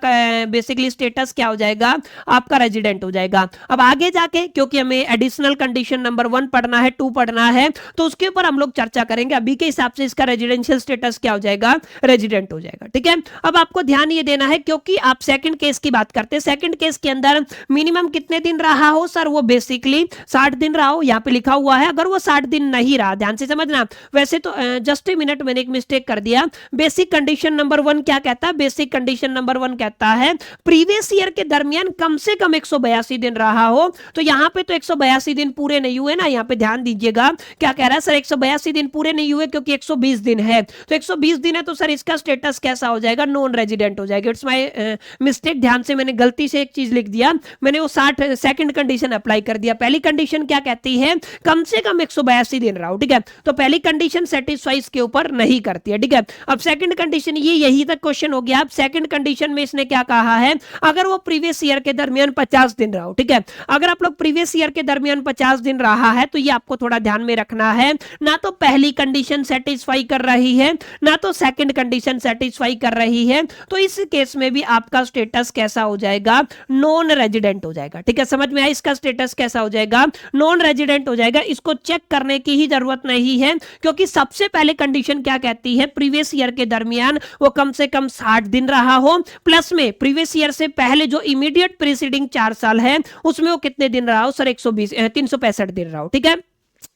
बेसिकली स्टेटस क्या हो जाएगा, आपका रेजिडेंट हो जाएगा। अब आगे जाके क्योंकि हमें एडिशनल कंडीशन नंबर 1 पढ़ना है, 2 पढ़ना है, तो उसके ऊपर हम लोग चर्चा करेंगे। अभी के हिसाब से इसका रेजिडेंशियल स्टेटस क्या हो जाएगा, रेजिडेंट हो जाएगा। ठीक है, अब आपको ध्यान ये देना है, क्योंकि आप सेकंड केस की बात करते हैं, सेकंड केस के अंदर मिनिमम कितने दिन रहा हो सर, वो बेसिकली 60 दिन रहा हो, यहाँ पे लिखा हुआ है। अगर वो 60 दिन नहीं रहा, ध्यान से समझना, वैसे तो जस्ट ए मिनट, मैंने एक मिस्टेक कर दिया। बेसिक कंडीशन नंबर 1 क्या कहता है, बेसिक कंडीशन नंबर 1 कहता है प्रीवियस प्रीवियस ईयर के दरमियान कम से कम 182 दिन रहा हो, तो यहाँ पे तो 182 दिन पूरे नहीं हुए ना, यहाँ पे ध्यान दीजिएगा क्या कह रहा है सर, 182 दिन पूरे नहीं हुए क्योंकि 120 दिन है, तो 120 दिन है तो सर इसका स्टेटस कैसा हो जाएगा, नॉन रेजिडेंट हो जाएगा। इट्स माय मिस्टेक, ध्यान से मैंने गलती से एक चीज लिख दिया, मैंने वो 60 सेकंड कंडीशन अप्लाई कर दिया। पहली कंडीशन क्या कहती है, कम से कम 182 दिन रहा हो, ठीक है, तो पहली कंडीशन सेटिस्फाई इसके ऊपर नहीं करती है, ठीक है। अब सेकंड कंडीशन, ये यही तक क्वेश्चन हो गया। अब सेकंड कंडीशन में इसने क्या कहा है, अगर वो प्रीवियस ईयर के दरमियान 50 दिन रहा हो, ठीक है, अगर आप लोग प्रीवियस ईयर के दरमियान 50 दिन रहा है तो ये आपको थोड़ा ध्यान में रखना है, ना तो पहली कंडीशन सेटिस्फाई कर रही है ना तो सेकंड कंडीशन सेटिस्फाई कर रही है, तो इस केस में भी आपका स्टेटस कैसा हो जाएगा, नॉन रेजिडेंट हो जाएगा, ठीक है। समझ में आया, इसका स्टेटस कैसा हो जाएगा, नॉन रेजिडेंट हो जाएगा। इसको चेक करने की ही जरूरत नहीं है क्योंकि सबसे पहले कंडीशन क्या कहती है, प्रीवियस ईयर के दरमियान वो कम से कम 60 दिन रहा हो, प्लस में प्रीवियस ईयर से पहले जो इमीडिएट प्रीसीडिंग 4 साल है उसमें वो कितने दिन रहा हो, सर 365 दिन रहा हो, ठीक है।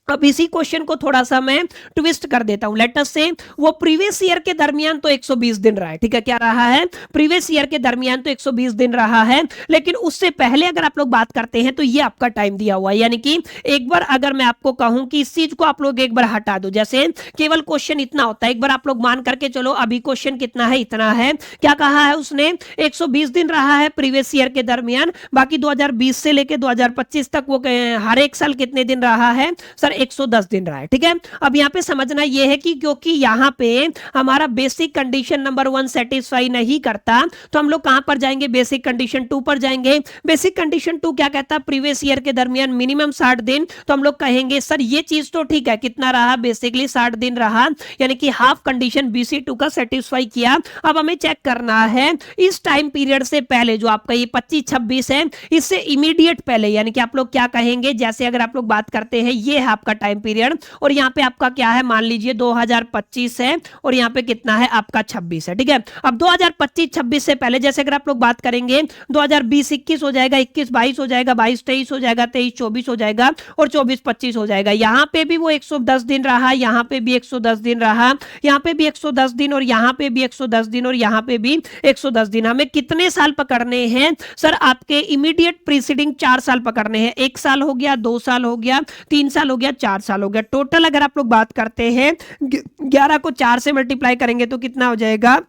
अब इसी क्वेश्चन को थोड़ा सा मैं ट्विस्ट कर देता हूं। लेट अस से वो प्रीवियस ईयर के दरमियान तो 120 दिन रहा है, ठीक है, क्या रहा है, प्रीवियस ईयर के दरमियान तो 120 दिन रहा है, लेकिन उससे पहले अगर आप लोग बात करते हैं तो ये आपका टाइम दिया हुआ है, यानी कि एक बार अगर मैं आपको कहूं कि इस चीज को आप लोग एक बार हटा दो, जैसे केवल क्वेश्चन इतना होता है, एक बार आप लोग मान करके चलो अभी क्वेश्चन कितना है, इतना है, क्या कहा है उसने, 120 दिन रहा है प्रीवियस ईयर के दरमियान, बाकी 2020 से लेके 2025 तक वो हर एक साल कितने दिन रहा है, सर 110 दिन रहा है, ठीक है। अब यहां पे समझना यह है कि क्योंकि यहां पे हमारा बेसिक कंडीशन नंबर 1 सेटिस्फाई नहीं करता, तो हम लोग कहां पर जाएंगे, बेसिक कंडीशन 2 पर जाएंगे। बेसिक कंडीशन 2 क्या कहता है, प्रीवियस ईयर के दरमियान मिनिमम 60 दिन, तो हम लोग कहेंगे सर ये चीज तो ठीक है, कितना रहा, बेसिकली 60 दिन रहा, यानी कि हाफ कंडीशन BC2 का सेटिस्फाई किया। अब हमें चेक करना है इस टाइम पीरियड से पहले जो आपका ये 25-26 है, इससे इमीडिएट पहले, यानी कि आप लोग क्या कहेंगे, जैसे अगर आप लोग बात करते हैं ये है आपका टाइम पीरियड और यहाँ पे आपका क्या है, मान लीजिए 2025 है और यहाँ पे कितना है आपका 26 है, ठीक है। अब 2025-26 से पहले जैसे अगर आप लोग बात करेंगे 2020-21 हो जाएगा, 21-22 हो जाएगा, 22-23 हो जाएगा, 23-24 हो जाएगा और 24-25 हो जाएगा। यहाँ पे भी वो 110 दिन रहा, यहाँ पे भी 110 दिन रहा, यहाँ पे भी 110 दिन और यहाँ पे भी 110 दिन और यहाँ पे भी 110 दिन। हमें कितने साल पकड़ने हैं सर, आपके इमीडिएट प्रीसीडिंग 4 साल पकड़ने हैं, 1 साल हो गया, 2 साल हो गया, 3 साल हो गया, 4 साल हो गया। टोटल अगर आप लोग बात करते हैं 11 को 4 से मल्टीप्लाई करेंगे तो कितना हो जाएगा,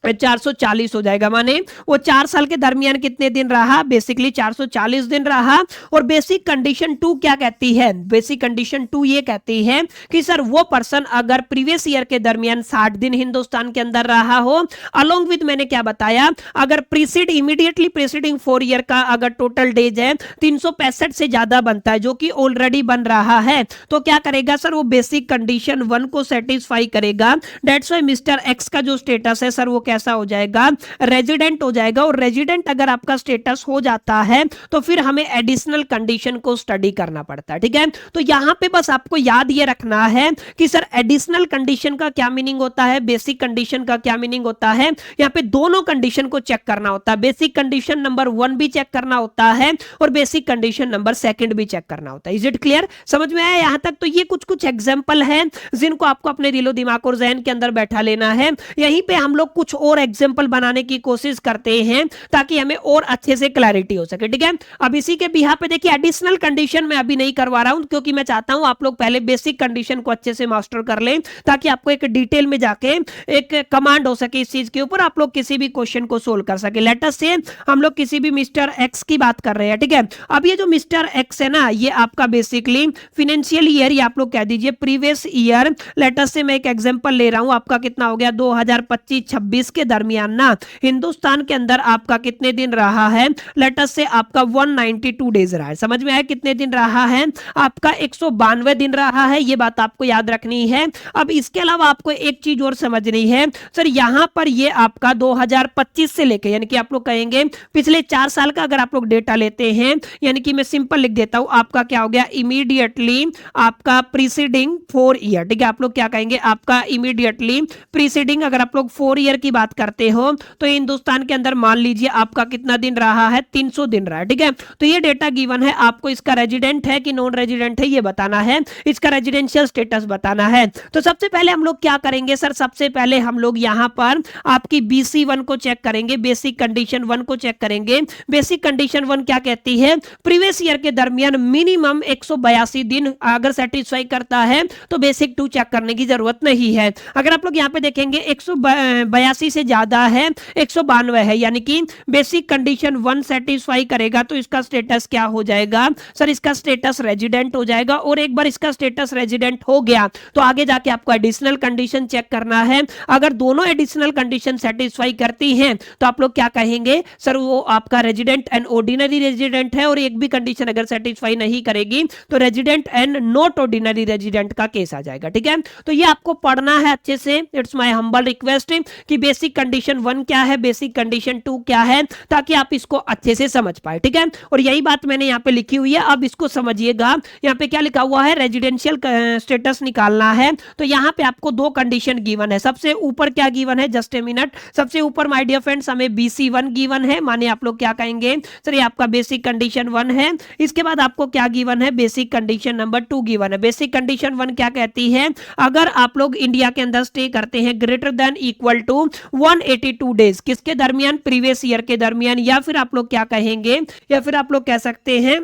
440 हो जाएगा, माने वो 4 साल के दरमियान कितने दिन रहा, बेसिकली 440 दिन रहा। और बेसिक कंडीशन 2 क्या कहती है, बेसिक कंडीशन 2 ये कहती है कि सर वो पर्सन अगर प्रीवियस ईयर के दरमियान 60 दिन हिंदुस्तान के अंदर रहा हो, अलोंग विद मैंने क्या बताया, अगर इमीडिएटली प्रीसीडिंग 4 ईयर का अगर टोटल डेज है 365 से ज्यादा बनता है, जो कि ऑलरेडी बन रहा है, तो क्या करेगा सर, वो बेसिक कंडीशन 1 को सेटिस्फाई करेगा। दैट्स व्हाई मिस्टर एक्स का जो स्टेटस है सर वो कैसा हो जाएगा, रेजिडेंट हो जाएगा। और रेजिडेंट अगर आपका स्टेटस हो जाता है तो फिर हमें एडिशनल कंडीशन को स्टडी करना पड़ता है, ठीक है। तो यहां पे बस आपको याद ये रखना है कि सर एडिशनल कंडीशन का क्या मीनिंग होता है, बेसिक कंडीशन का क्या मीनिंग होता है। यहां पे दोनों कंडीशन को चेक करना होता है, बेसिक कंडीशन नंबर 1 भी चेक करना होता है और बेसिक कंडीशन नंबर 2 भी चेक करना होता है। इज इट क्लियर, समझ में आया यहां तक। तो ये कुछ कुछ एग्जांपल हैं जिनको आपको अपने दिलो दिमाग और जहन के अंदर बैठा लेना है। यहीं पे हम लोग कुछ और एग्जांपल बनाने की कोशिश करते हैं ताकि हमें और अच्छे से क्लैरिटी हो सके, ठीक है। अब इसी के बिहाफ पे देखिए एडिशनल कंडीशन मैं अभी नहीं करवा रहा हूं क्योंकि मैं चाहता हूं आप लोग पहले बेसिक कंडीशन को अच्छे से मास्टर कर लें ताकि आपको एक डिटेल में जाके एक कमांड हो सके इस चीज के ऊपर, आप लोग किसी भी क्वेश्चन को सोल्व कर सके। लेट अस से हम लोग किसी भी मिस्टर एक्स की बात कर रहे हैं, ठीक है। अब ये जो मिस्टर एक्स है ना, ये आपका बेसिकली फाइनेंशियल ईयर, ये आप लोग कह दीजिए प्रीवियस ईयर। लेट अस से मैं एक एग्जांपल ले रहा हूं, आपका कितना हो गया 2025-26 के दरमियान ना हिंदुस्तान के अंदर आपका कितने दिन रहा है, लेट अस से आपका 192 डेज रहा है। समझ में आया कितने दिन रहा है, आपका 192 दिन रहा है, ये बात आपको याद रखनी है। अब इसके अलावा आपको एक चीज और समझनी है सर, यहां पर ये आपका 2025 से लेके, यानी कि आप लोग कहेंगे पिछले 4 साल का अगर आप लोग डेटा लेते हैं, यानी कि मैं सिंपल लिख देता हूं, आपका क्या हो गया इमीडिएटली आपका प्रीसीडिंग 4 ईयर, ठीक है। आप लोग क्या कहेंगे, आपका इमीडिएटली प्रीसीडिंग, अगर आप लोग 4 ईयर की बात करते हो तो हिंदुस्तान के अंदर मान लीजिए आपका कितना दिन रहा है, 300 दिन रहा है, ठीक है। तो ये डेटा गिवन है, आपको इसका रेजिडेंट है कि नॉन रेजिडेंट है ये बताना है, इसका रेजिडेंशियल स्टेटस बताना है। तो सबसे पहले हम लोग क्या करेंगे सर, सबसे पहले हम लोग यहां पर आपकी BC1 को चेक करेंगे, बेसिक कंडीशन 1 को चेक करेंगे। बेसिक कंडीशन 1 क्या कहती है, प्रीवियस ईयर के दरमियान मिनिमम 182 दिन अगर सेटिस्फाई करता है तो बेसिक 2 चेक करने की जरूरत नहीं है। अगर आप लोग यहां पे देखेंगे 182 से ज्यादा है, 192 है, यानी कि बेसिक कंडीशन 1 सेटिस्फाई करेगा तो इसका स्टेटस क्या हो जाएगा सर, इसका स्टेटस रेजिडेंट हो जाएगा। और एक बार इसका स्टेटस रेजिडेंट हो गया तो आगे जाके आपको एडिशनल कंडीशन चेक करना है। अगर दोनों एडिशनल कंडीशन सेटिस्फाई करती हैं तो आप लोग क्या कहेंगे सर, वो आपका रेजिडेंट एंड ऑर्डिनरी रेजिडेंट है। और एक भी कंडीशन अगर सेटिस्फाई नहीं करेगी तो resident and not ordinary resident का केस आ जाएगा, ठीक है। तो ये आपको पढ़ना है अच्छे से, इट्स माय हम्बल रिक्वेस्ट कि बेसिक कंडीशन 1 क्या है, बेसिक कंडीशन 2 क्या है, ताकि आप इसको अच्छे से समझ पाए, ठीक है। और यही बात मैंने यहाँ पे लिखी हुई है, अब इसको समझिएगा। यहाँ पे क्या लिखा हुआ है, रेजिडेंशियल स्टेटस निकालना है। तो यहाँ पे आपको 2 कंडीशन गिवन है। सबसे ऊपर क्या गिवन है, जस्ट ए मिनट, सबसे ऊपर माय डियर फ्रेंड्स हमें BC1 गिवन है, माने आप लोग क्या कहेंगे सर, ये आपका बेसिक कंडीशन 1 है। इसके बाद आपको क्या गिवन है, बेसिक कंडीशन नंबर 2 गिवन है। बेसिक कंडीशन 1 क्या कहती है, अगर आप लोग इंडिया के अंदर स्टे करते हैं greater than equal to 182 days, किसके दरमियान, प्रीवियस ईयर के दरमियान, या फिर आप लोग क्या कहेंगे, या फिर आप लोग कह सकते हैं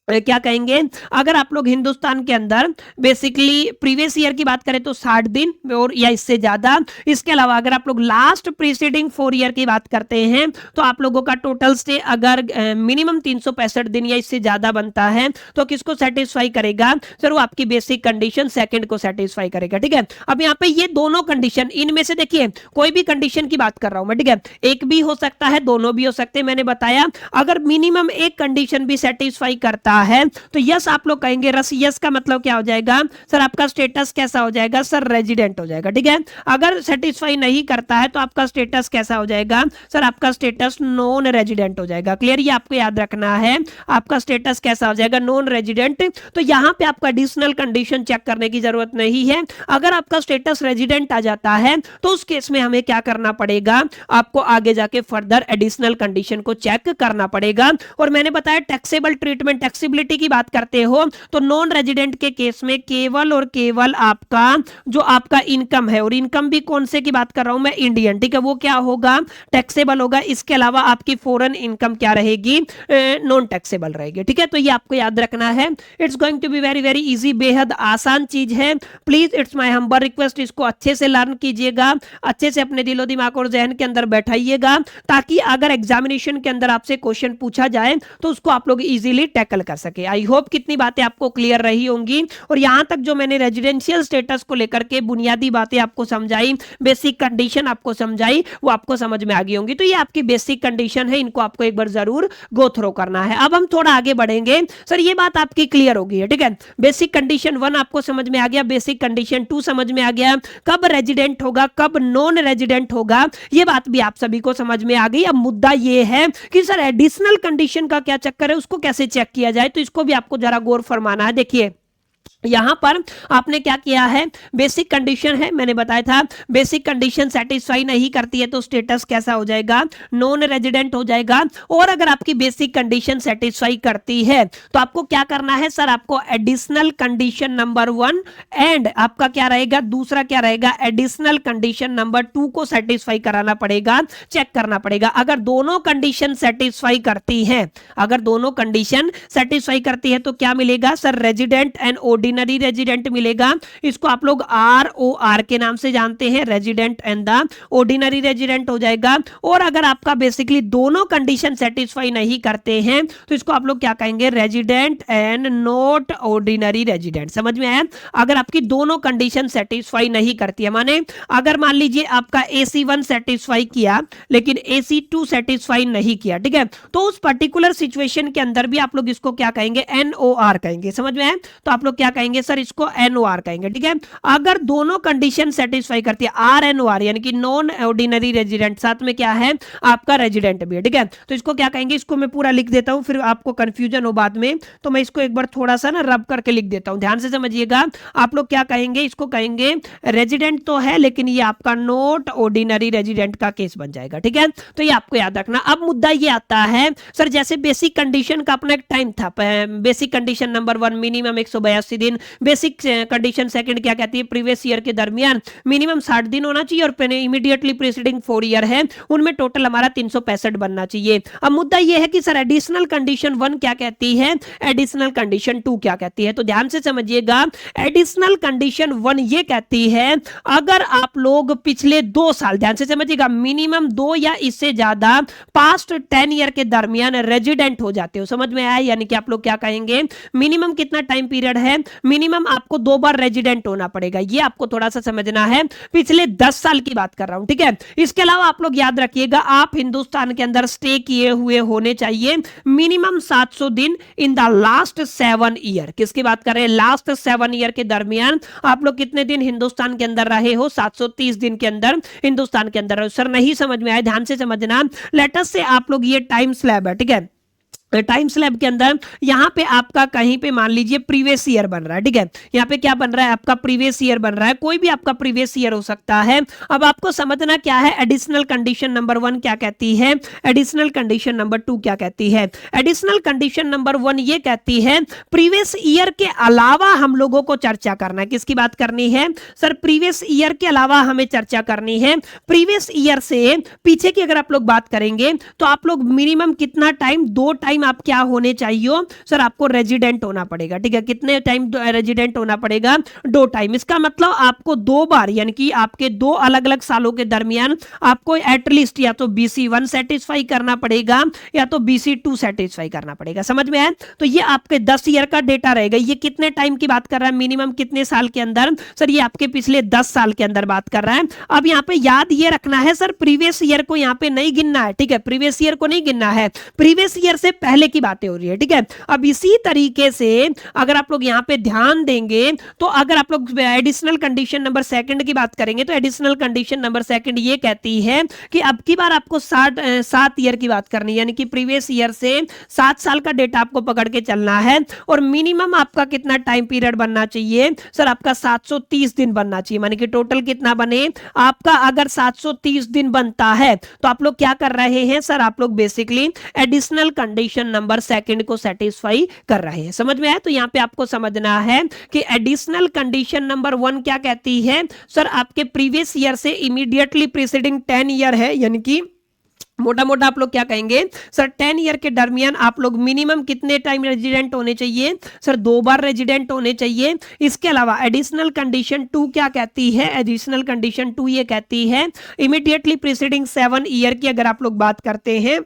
क्या कहेंगे, अगर आप लोग हिंदुस्तान के अंदर बेसिकली प्रीवियस ईयर की बात करें तो 60 दिन और या इससे ज्यादा। इसके अलावा अगर आप लोग लास्ट प्रीसीडिंग 4 ईयर की बात करते हैं तो आप लोगों का टोटल स्टे अगर मिनिमम 365 दिन या इससे ज्यादा बनता है तो किसको सेटिस्फाई करेगा सर, वो आपकी बेसिक कंडीशन सेकंड को सेटिस्फाई करेगा, ठीक है। अब यहाँ पे ये दोनों कंडीशन, इनमें से देखिए कोई भी कंडीशन की बात कर रहा हूं मैं, ठीक है, एक भी हो सकता है, दोनों भी हो सकते हैं। मैंने बताया अगर मिनिमम एक कंडीशन भी सेटिस्फाई करता है तो यस आप लोग कहेंगे। रस यस का मतलब क्या हो जाएगा सर, आपका स्टेटस कैसा हो जाएगा सर, रेजिडेंट हो जाएगा, ठीक है। अगर सेटिस्फाई नहीं करता है तो आपका स्टेटस कैसा हो जाएगा सर, आपका स्टेटस नॉन रेजिडेंट हो जाएगा। क्लियर, ये आपको याद रखना है, आपका स्टेटस कैसा हो जाएगा, नॉन रेजिडेंट। तो यहां पे आपका एडिशनल कंडीशन चेक करने की जरूरत नहीं है। अगर आपका स्टेटस रेजिडेंट आ जाता है तो उस केस में हमें क्या करना पड़ेगा, आपको आगे जाके फर्दर एडिशनल कंडीशन को चेक करना पड़ेगा। और मैंने बताया टैक्सेबल ट्रीटमेंट, टैक्सेबिलिटी की बात करते हो तो नॉन रेजिडेंट के केस में केवल और केवल आपका जो आपका इनकम है, और इनकम भी कौन से की बात कर रहा हूं मैं, इंडियन, ठीक है, वो क्या होगा, टैक्सेबल होगा। इसके अलावा आपकी फॉरेन इनकम क्या रहेगी, नॉन टैक्सेबल रहेगी, ठीक है। तो ये आपको याद रखना है। It's going to be very very easy, बेहद आसान चीज है। Please it's my humble request, इसको अच्छे से लर्न कीजिएगा, अच्छे से अपने दिलो दिमाग और जहन के अंदर बैठाइएगा, ताकि अगर एग्जामिनेशन के अंदर आपसे क्वेश्चन पूछा जाए तो उसको आप लोग इजीली टैकल कर सके। आई होप कितनी बातें आपको क्लियर रही होंगी। और यहां तक जो मैंने रेजिडेंशियल स्टेटस को लेकर के बुनियादी बातें आपको समझाई, बेसिक कंडीशन आपको समझाई, वो आपको समझ में आ गई होंगी। तो ये आपकी बेसिक कंडीशन है, इनको आपको एक बार जरूर गो थ्रो करना है। अब हम थोड़ा आगे बढ़ेंगे। सर ये बात आपकी क्लियर होगी है, ठीक है, बेसिक कंडीशन 1 आपको समझ में आ गया, बेसिक कंडीशन 2 समझ में आ गया, कब रेजिडेंट होगा कब नॉन रेजिडेंट होगा ये बात भी आप सभी को समझ में आ गई। अब मुद्दा ये है कि सर एडिशनल कंडीशन का क्या चक्कर है, उसको कैसे चेक किया जाए, तो इसको भी आपको जरा गौर फरमाना है। देखिए यहां पर आपने क्या किया है, बेसिक कंडीशन है, मैंने बताया था बेसिक कंडीशन सेटिस्फाई नहीं करती है तो स्टेटस कैसा हो जाएगा, नॉन रेजिडेंट हो जाएगा। और अगर आपकी बेसिक कंडीशन सेटिस्फाई करती है तो आपको क्या करना है सर, आपको एडिशनल कंडीशन नंबर 1 एंड आपका क्या रहेगा, दूसरा क्या रहेगा, एडिशनल कंडीशन नंबर 2 को सेटिस्फाई कराना पड़ेगा, चेक करना पड़ेगा। अगर दोनों कंडीशन सेटिस्फाई करती है, अगर दोनों कंडीशन सेटिस्फाई करती है तो क्या मिलेगा sir, resident and ordinary resident मिलेगा। इसको आप लोग ROR के नाम से जानते हैं, resident and the ordinary resident हो जाएगा। और अगर आपका बेसिकली दोनों कंडीशन सेटिस्फाई नहीं करते हैं तो इसको आप लोग क्या कहेंगे, resident and not ordinary resident. समझ में आया, अगर आपकी दोनों कंडीशन सेटिस्फाई नहीं करती है, माने अगर मान लीजिए आपका AC1 सेटिस्फाई किया लेकिन AC2 सेटिस्फाई नहीं किया, ठीक है, तो उस पर्टिकुलर सिचुएशन के अंदर भी आप लोग इसको क्या कहेंगे, NOR कहेंगे। समझ में आया, तो आप लोग क्या कहेंगे सर, इसको NOR कहेंगे, ठीक है। अगर दोनों कंडीशन सेटिस्फाई करती है, RNOR यानी कि नॉन ऑर्डिनरी रेजिडेंट, साथ में क्या है आपका रेजिडेंट भी है, ठीक है। तो इसको क्या कहेंगे, इसको मैं पूरा लिख देता हूं, फिर आपको कंफ्यूजन हो बाद में, तो मैं इसको एक बार थोड़ा सा ना रब करके लिख देता हूं, ध्यान से समझिएगा। आप लोग क्या कहेंगे, इसको कहेंगे रेजिडेंट तो है लेकिन ये आपका नॉट ऑर्डिनरी रेजिडेंट का केस बन जाएगा, ठीक है। तो ये आपको याद रखना। अब मुद्दा ये आता है सर, जैसे बेसिक कंडीशन का अपना एक टाइम था, बेसिक कंडीशन नंबर 1 मिनिमम 182 दिन, बेसिक कंडीशन सेकंड क्या कहती है, प्रीवियस ईयर के दरमियान मिनिमम 60 दिन होना चाहिए, और इमीडिएटली प्रीसीडिंग 4 ईयर है उनमें टोटल हमारा 365 बनना चाहिए। अब मुद्दा यह है कि सर एडिशनल कंडीशन 1 क्या कहती है, एडिशनल कंडीशन 2 क्या कहती है। तो ध्यान से समझिएगा, एडिशनल कंडीशन 1 ये कहती है अगर आप लोग पिछले 2 साल, ध्यान से समझिएगा, मिनिमम 2 या इससे ज्यादा पास्ट 10 ईयर के दरमियान रेजिडेंट हो जाते हो, समझ में आया, यानी कि आप लोग क्या कहेंगे, मिनिमम कितना टाइम पीरियड है, मिनिमम आपको 2 बार रेजिडेंट होना पड़ेगा, ये आपको थोड़ा सा समझना है, पिछले 10 साल की बात कर रहा हूं, ठीक है। इसके अलावा आप लोग याद रखिएगा, आप हिंदुस्तान के अंदर स्टे किए हुए होने चाहिए मिनिमम 700 दिन इन द लास्ट 7 ईयर। किसकी बात कर रहे हैं, लास्ट 7 ईयर के दरमियान आप लोग कितने दिन हिंदुस्तान के अंदर रहे हो, 730 दिन के अंदर हिंदुस्तान के अंदर रहे हो। सर नहीं समझ में आया, ध्यान से समझना, लेटस से आप लोग ये टाइम स्लैब है, ठीक है, टाइम स्लैब के अंदर यहां पे आपका कहीं पे मान लीजिए प्रीवियस ईयर बन रहा है, ठीक है, यहां पे क्या बन रहा है आपका प्रीवियस ईयर बन रहा है, कोई भी आपका प्रीवियस ईयर हो सकता है। अब आपको समझना क्या है, एडिशनल कंडीशन नंबर 1 क्या कहती है, एडिशनल कंडीशन नंबर 2 क्या कहती है। एडिशनल कंडीशन नंबर 1 ये कहती है प्रीवियस ईयर के अलावा हम लोगों को चर्चा करना है, किसकी बात करनी है सर, प्रीवियस ईयर के अलावा हमें चर्चा करनी है। प्रीवियस ईयर से पीछे की अगर आप लोग बात करेंगे तो आप लोग मिनिमम कितना टाइम, 2 टाइम आप क्या होने चाहिए सर, आपको रेजिडेंट होना पड़ेगा, ठीक है। कितने टाइम रेजिडेंट होना पड़ेगा, 2 टाइम। इसका मतलब आपको 2 बार यानी कि आपके 2 अलग अलग सालों के दरमियान आपको एटलीस्ट या तो BC1 सेटिस्फाई करना पड़ेगा या तो BC2 सेटिस्फाई करना पड़ेगा, समझ में आया। तो ये आपके 10 ईयर का डेटा रहेगा। ये कितने टाइम की बात कर रहा है, मिनिमम कितने साल के अंदर सर, ये आपके पिछले 10 साल के अंदर बात कर रहा है। अब यहाँ पे याद ये रखना है सर, प्रीवियस ईयर को यहाँ पे नहीं गिनना है, ठीक है, प्रीवियस ईयर को नहीं गिनना है, प्रीवियस ईयर से पहले की बातें हो रही है, ठीक है। अब इसी तरीके से अगर आप लोग यहां पे ध्यान देंगे तो अगर आप लोग एडिशनल कंडीशन नंबर 2 की बात करेंगे तो एडिशनल कंडीशन नंबर 2 ये कहती है कि अब की बार आपको 7 ईयर की बात करनी है, यानी कि प्रीवियस ईयर से 7 साल का डेटा आपको पकड़ के चलना है, और मिनिमम आपका कितना टाइम पीरियड बनना चाहिए सर, आपका 730 दिन बनना चाहिए, माने कि टोटल कितना बने आपका, अगर 730 दिन बनता है तो आप लोग क्या कर रहे हैं सर, आप लोग बेसिकली एडिशनल कंडीशन नंबर 2 को सेटिस्फाई कर रहे हैं, समझ में आया। तो यहां पे आपको समझना है कि एडिशनल कंडीशन नंबर 1 क्या कहती है सर, आपके प्रीवियस ईयर से इमीडिएटली प्रीसीडिंग 10 ईयर है, यानी कि मोटा मोटा आप लोग क्या कहेंगे सर, 10 ईयर के दरमियान आप लोग मिनिमम कितने टाइम रेजिडेंट होने चाहिए सर, 2 बार रेजिडेंट होने चाहिए। इसके अलावा एडिशनल कंडीशन 2 क्या कहती है, एडिशनल कंडीशन 2 ये कहती है इमीडिएटली प्रीसीडिंग 7 ईयर की अगर आप लोग बात करते हैं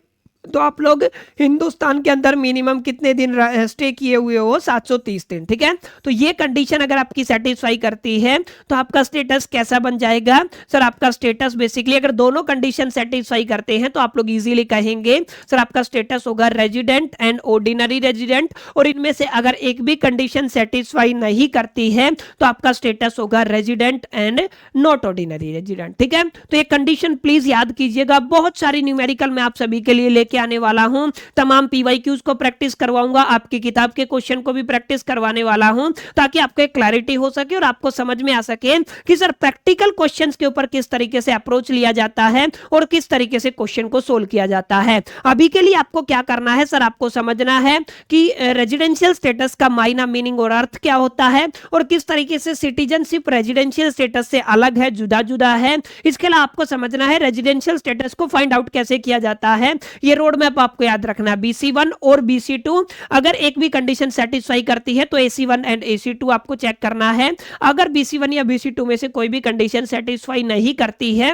तो आप लोग हिंदुस्तान के अंदर मिनिमम कितने दिन स्टे किए हुए हो, 730 दिन, ठीक है। तो ये कंडीशन अगर आपकी सेटिस्फाई करती है तो आपका स्टेटस कैसा बन जाएगा सर, आपका स्टेटस बेसिकली अगर दोनों कंडीशन सेटिस्फाई करते हैं तो आप लोग इजीली कहेंगे सर आपका स्टेटस होगा रेजिडेंट एंड ऑर्डिनरी रेजिडेंट, और इनमें से अगर एक भी कंडीशन सेटिस्फाई नहीं करती है तो आपका स्टेटस होगा resident and not ordinary resident, ठीक है। तो ये कंडीशन प्लीज याद कीजिएगा, बहुत सारी न्यूमेरिकल मैं आप सभी के लिए लेके आने वाला हूं, तमाम PYQs को प्रैक्टिस करवाऊंगा, आपकी किताब के क्वेश्चन को भी प्रैक्टिस करवाने वाला हूं, ताकि आपको एक क्लैरिटी हो सके और आपको समझ में आ सके कि सर प्रैक्टिकल क्वेश्चंस के ऊपर किस तरीके से अप्रोच लिया जाता है और किस तरीके से क्वेश्चन को सोल्व किया जाता है। अभी के लिए आपको क्या करना है सर, आपको समझना है कि रेजिडेंशियल स्टेटस का मायना, मीनिंग और अर्थ क्या होता है और किस तरीके से सिटीजनशिप रेजिडेंशियल स्टेटस से अलग है, जुदा जुदा है। इसके अलावा आपको समझना है रेजिडेंशियल स्टेटस को फाइंड आउट कैसे किया जाता है। ये रोड मैप आपको याद रखना है, BC1 और BC2 अगर एक भी कंडीशन सेटिस्फाई करती है तो AC1 एंड AC2 आपको चेक करना है। अगर BC1 या BC2 में से कोई भी कंडीशन सेटिस्फाई नहीं करती है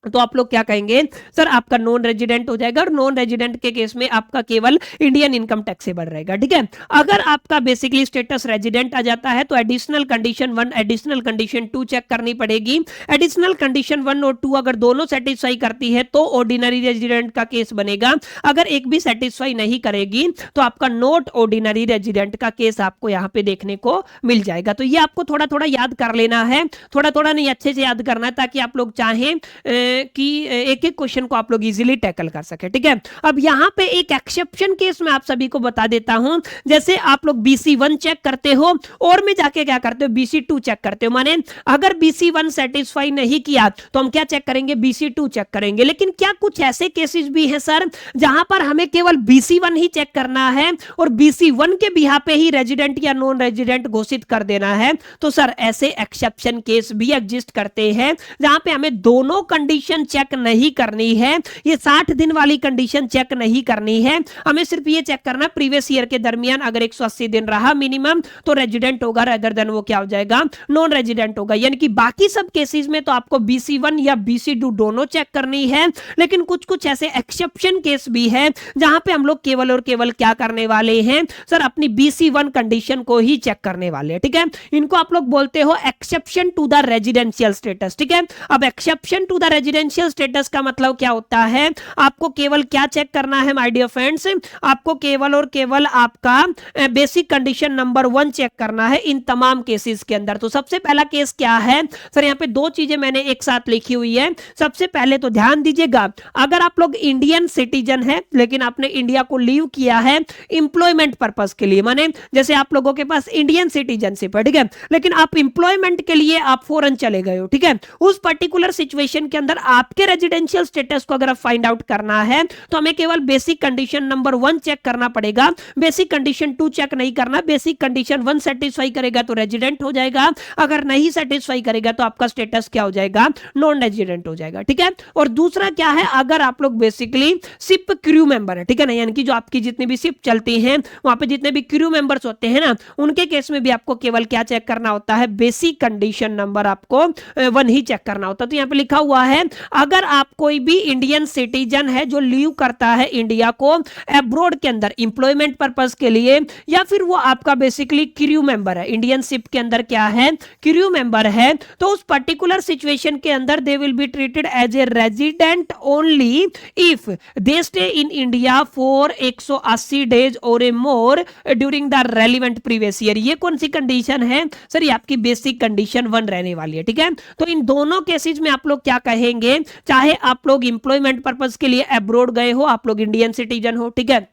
तो आप लोग क्या कहेंगे, सर आपका नॉन रेजिडेंट हो जाएगा, और नॉन रेजिडेंट के केस में आपका केवल इंडियन इनकम टैक्सेबल रहेगा। ठीक है, अगर आपका बेसिकली स्टेटस रेजिडेंट आ जाता है तो additional condition 1 additional condition 2 check करनी पड़ेगी। एडिशनल कंडीशन 1 और 2 अगर दोनों सेटिस्फाई करती है तो ऑर्डिनरी रेजिडेंट का केस बनेगा। अगर एक भी सेटिस्फाई नहीं करेगी तो आपका नॉट ऑर्डिनरी रेजिडेंट का केस आपको यहाँ पे देखने को मिल जाएगा। तो ये आपको थोड़ा थोड़ा याद कर लेना है, थोड़ा थोड़ा नहीं, अच्छे से याद करना है, ताकि आप लोग चाहें कि एक एक क्वेश्चन को आप लोग इजीली टैकल कर सके। ठीक है, अब यहां पे एक एक्सेप्शन केस मैं आप सभी को बता देता हूं। जैसे आप लोग BC1 चेक करते हो और में जाके क्या करते हो, BC2 चेक करते हो। माने अगर BC1 सेटिस्फाई नहीं किया तो हम क्या चेक करेंगे, BC2 चेक करेंगे। लेकिन क्या कुछ ऐसे केसेस भी हैं सर जहां पर हमें केवल BC1 ही चेक करना है और BC1 के बिहार पे ही रेजिडेंट या नॉन रेजिडेंट घोषित कर देना है? तो सर ऐसे एक्सेप्शन केस भी एग्जिस्ट करते हैं जहां पे हमें दोनों कंडीशन चेक नहीं करनी है। ये 60 दिन वाली कंडीशन चेक नहीं करनी है, हमें सिर्फ ये चेक करना प्रीवियस ईयर के दरमियान अगर 180 दिन रहा मिनिमम तो रेजिडेंट होगा, रेदर देन वो क्या हो जाएगा, नॉन रेजिडेंट होगा। यानी कि बाकी सब केसेस में तो आपको BC1 या BC2 दोनों चेक करनी है। लेकिन कुछ कुछ ऐसे एक्सेप्शन केस भी है जहां पे हम लोग केवल और केवल क्या करने वाले हैं सर, अपनी BC1 कंडीशन को ही चेक करने वाले हैं। ठीक है, इनको आप लोग बोलते हो exception to the residential status. ठीक है, अब exception to the residential status का मतलब क्या होता है, आपको केवल क्या चेक करना है माय डियर फ्रेंड्स, आपको केवल और केवल आपका बेसिक कंडीशन नंबर 1 चेक करना है इन तमाम केसेस के अंदर। तो सबसे पहला केस क्या है सर, यहां पे दो चीजें मैंने एक साथ लिखी हुई है। सबसे पहले तो ध्यान दीजिएगा, अगर आप लोग इंडियन सिटीजन है लेकिन आपने इंडिया को लीव किया है इंप्लॉयमेंट पर्पस के लिए, माने जैसे आप लोगों के पास इंडियन सिटीजनशिप है, ठीक है, लेकिन आप इंप्लॉयमेंट के लिए आप फॉरेन चले गए हो। ठीक है, उस पर्टिकुलर सिचुएशन के अंदर आपके रेजिडेंशियल स्टेटस को अगर फाइंड आउट करना है तो हमें केवल बेसिक कंडीशन नंबर 1 चेक करना पड़ेगा, बेसिक कंडीशन 2 चेक नहीं करना। बेसिक कंडीशन 1 सेटिस्फाई करेगा तो रेजिडेंट हो जाएगा, अगर नहीं सेटिस्फाई करेगा तो आपका स्टेटस क्या हो जाएगा, नॉन रेजिडेंट हो जाएगा। ठीक है, और दूसरा क्या है, अगर आप लोग बेसिकली शिप क्रू मेंबर है, ठीक है ना, यानी कि जो आपकी जितनी भी शिप चलती हैं वहां पे जितने भी क्रू मेंबर्स होते हैं ना, उनके केस में भी आपको केवल क्या चेक करना होता है, बेसिक कंडीशन नंबर आपको 1 ही चेक करना होता है। तो यहां पे लिखा हुआ है, अगर आप कोई भी इंडियन सिटीजन है जो लीव करता है इंडिया को अब्रॉड के अंदर इंप्लॉयमेंट पर्पस के लिए, या फिर वो आपका बेसिकली क्रू मेंबर है, इंडियन शिप के अंदर क्या है, क्रू मेंबर है, तो उस पर्टिकुलर सिचुएशन के अंदर they will be treated as a resident only if they stay in India for 180 days और a more during the relevant previous year. ये कौन सी कंडीशन है सर, ये आपकी बेसिक कंडीशन 1 रहने वाली है। ठीक है, तो इन दोनों केसेस में आप लोग क्या कहेंगे, चाहे आप लोग इंप्लॉयमेंट पर्पस के लिए अब्रॉड गए हो, आप लोग इंडियन सिटीजन हो, ठीक है,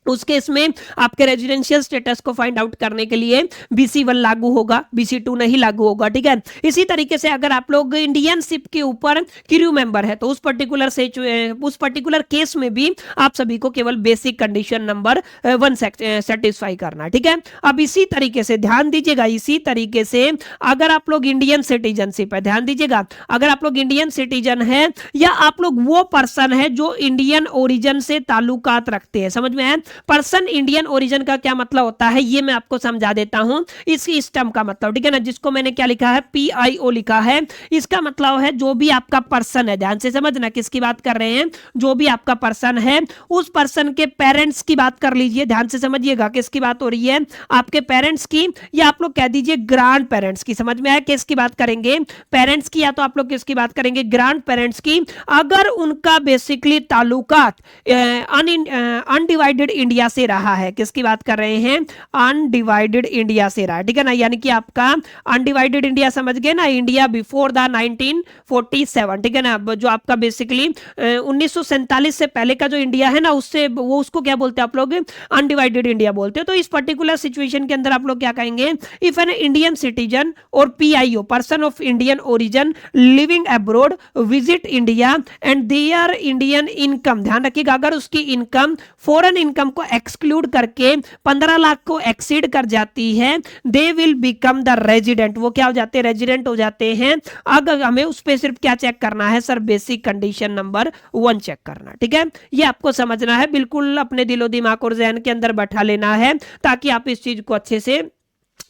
उस केस में आपके रेजिडेंशियल स्टेटस को फाइंड आउट करने के लिए BC1 लागू होगा, BC2 नहीं लागू होगा। ठीक है, इसी तरीके से अगर आप लोग इंडियन शिप के ऊपर क्रू मेंबर है तो उस पर्टिकुलर केस में भी आप सभी को केवल बेसिक कंडीशन नंबर 1 सेटिस्फाई करना। ठीक है, अब इसी तरीके से ध्यान दीजिएगा, इसी तरीके से अगर आप लोग इंडियन सिटीजनशिप है, ध्यान दीजिएगा, अगर आप लोग इंडियन सिटीजन है या आप लोग वो पर्सन है जो इंडियन ओरिजिन से ताल्लुकात रखते हैं, समझ में है, पर्सन इंडियन ओरिजिन का क्या मतलब होता है ये मैं आपको समझा देता हूं, इस टर्म का मतलब, ठीक है ना, जिसको मैंने क्या लिखा है, PIO लिखा है, इसका मतलब है जो भी आपका पर्सन है, ध्यान से समझना किसकी बात कर रहे हैं, जो भी आपका पर्सन है उस पर्सन के पेरेंट्स की बात कर लीजिए, ध्यान से समझिएगा किसकी बात हो रही है, आपके पेरेंट्स की, या आप लोग कह दीजिए ग्रांड पेरेंट्स की। समझ में आया किसकी बात करेंगे, पेरेंट्स की, या तो आप लोग किसकी बात करेंगे, ग्रांड पेरेंट्स की। अगर उनका बेसिकली ताल्लुकात अनडिवाइडेड इंडिया से रहा है, किसकी बात कर रहे हैं, अनडिवाइडेड इंडिया से रहा है, ठीक है ना, यानी कि आपका अनडिवाइडेड इंडिया समझ गए ना, इंडिया बिफोर द 1947, ठीक है ना, जो आपका बेसिकली 1947 से पहले का जो इंडिया है ना, उससे वो उसको क्या बोलते हैं आप लोग, अनडिवाइडेड इंडिया बोलते हैं। तो इस पर्टिकुलर सिचुएशन के अंदर आप लोग क्या कहेंगे, इफ एन इंडियन सिटीजन और PIO person of Indian origin living abroad visit India and their Indian income, ध्यान रखिएगा, अगर उसकी इनकम फॉरेन इनकम को एक्सक्लूड करके 15 लाख को एक्सीड कर जाती है, they will become the resident, वो क्या हो जाते हैं, रेजिडेंट हो जाते हैं। अगर हमें उस पे सिर्फ क्या चेक करना है sir, basic condition number 1 check करना, ठीक है, ये आपको समझना है, बिल्कुल अपने दिलो दिमाग और जहन के अंदर बैठा लेना है ताकि आप इस चीज को अच्छे से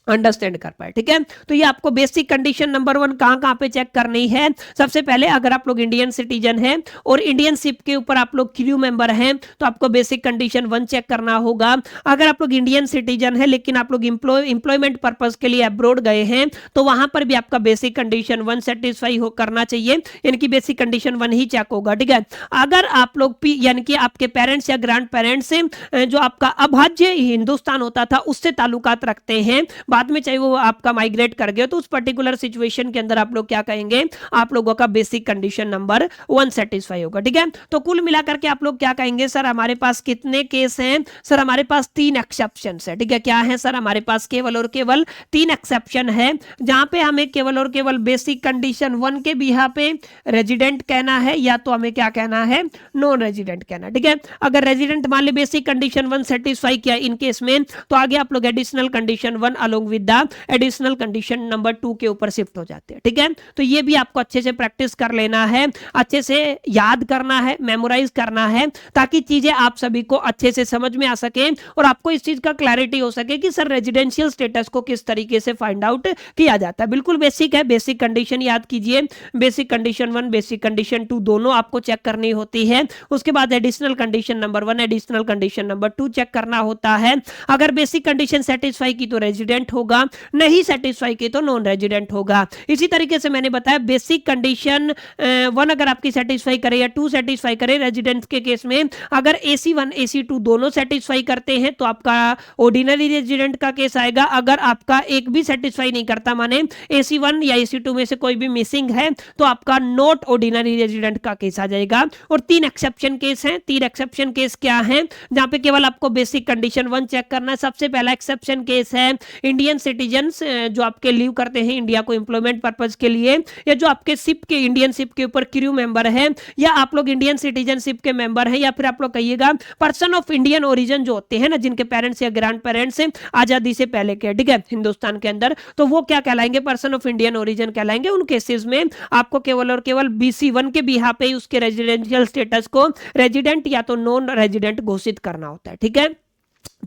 अंडरस्टैंड कर पाए, ठीक है। तो ये आपको बेसिक कंडीशन नंबर 1 कहाँ पे चेक करनी है। सबसे पहले अगर आप लोग इंडियन सिटीजन हैं और इंडियन शिप के ऊपर आप लोग क्रू मेंबर हैं तो आपको बेसिक कंडीशन 1 चेक करना होगा। अगर आप लोग इंडियन सिटीजन है लेकिन आप लोग इंप्लॉयमेंट पर्पज के लिए अब्रॉड गए हैं तो वहां पर भी आपका बेसिक कंडीशन 1 सेटिस्फाई हो करना चाहिए, यानी कि बेसिक कंडीशन 1 ही चेक होगा, ठीक है। अगर आप लोग यानी कि आपके पेरेंट्स या ग्रैंड पेरेंट्स से जो आपका अभाज्य हिंदुस्तान होता था उससे ताल्लुकात रखते हैं, बाद में चाहे वो आपका माइग्रेट कर गया तो उस पर्टिकुलर सिचुएशन के अंदर आप लोग क्या कहेंगे, आप लोगों का बेसिक कंडीशन नंबर 1 सेटिस्फाई होगा, ठीक है। तो कुल मिलाकर के आप लोग क्या कहेंगे, सर हमारे पास कितने केस हैं, सर हमारे पास 3 एक्सेप्शन है, ठीक है। क्या है सर, हमारे पास केवल और केवल 3 एक्सेप्शन है जहां पे हमें केवल और केवल बेसिक कंडीशन 1 के बिहा पे रेजिडेंट कहना है या तो हमें क्या कहना है, नॉन रेजिडेंट कहना, ठीक है। अगर रेजिडेंट मान ले बेसिक कंडीशन 1 सेटिस्फाई किया इन केस में तो आगे आप लोग additional condition 1 along with the additional condition number 2 के ऊपर शिफ्ट हो जाते हैं, ठीक है। तो ये भी आपको अच्छे से प्रैक्टिस कर लेना है, अच्छे से याद करना है, मेमोराइज करना है ताकि चीजें आप सभी को अच्छे से समझ में आ सके और आपको इस चीज का क्लैरिटी हो सके कि सर रेजिडेंशियल स्टेटस को किस तरीके से फाइंड आउट किया जाता है। बिल्कुल बेसिक है, बेसिक कंडीशन याद कीजिए, बेसिक कंडीशन 1 बेसिक कंडीशन 2 दोनों आपको चेक करनी होती है। उसके बाद additional condition number 1 additional condition number 2 check करना होता है। अगर बेसिक कंडीशन सेटिस्फाई की तो रेजिडेंट होगा, नहीं सेटिस्फाई की तो नॉन रेजिडेंट होगा। इसी तरीके से मैंने बताया बेसिक कंडीशन 1 अगर आपकी सेटिस्फाई करे या 2 सेटिस्फाई करे रेजिडेंट के केस में, अगर AC1 AC2 दोनों सेटिस्फाई करते हैं तो आपका ऑर्डिनरी रेजिडेंट का केस आएगा। अगर आपका एक भी सेटिस्फाई नहीं करता, माने AC1 या AC2 में से कोई भी मिसिंग है तो आपका नॉट ऑर्डिनरी रेजिडेंट का केस आ जाएगा। और 3 एक्सेप्शन केस हैं। 3 एक्सेप्शन केस क्या हैं जहां पे केवल आपको बेसिक कंडीशन 1 चेक करना है। सबसे पहला एक्सेप्शन केस है इंडियन सिटीजन्स जो आपके लीव करते हैं इंडिया को एम्प्लॉयमेंट पर्पज के लिए, या जो आपके शिप के इंडियन शिप के ऊपर क्रू मेंबर है, या आप लोग इंडियन सिटीजनशिप के मेंबर हैं, या फिर आप लोग कहिएगा पर्सन ऑफ इंडियन ओरिजिन जो होते हैं ना, जिनके पेरेंट्स या ग्रैंड पेरेंट्स आजादी से पहले के, ठीक है, हिंदुस्तान के अंदर, तो वो क्या कहलाएंगे, पर्सन ऑफ इंडियन ओरिजिन कहलाएंगे। उन केसेस में आपको केवल और केवल BC1 के बिहा पे उसके रेजिडेंशियल स्टेटस को रेजिडेंट या तो नॉन रेजिडेंट घोषित करना होता है, ठीक है।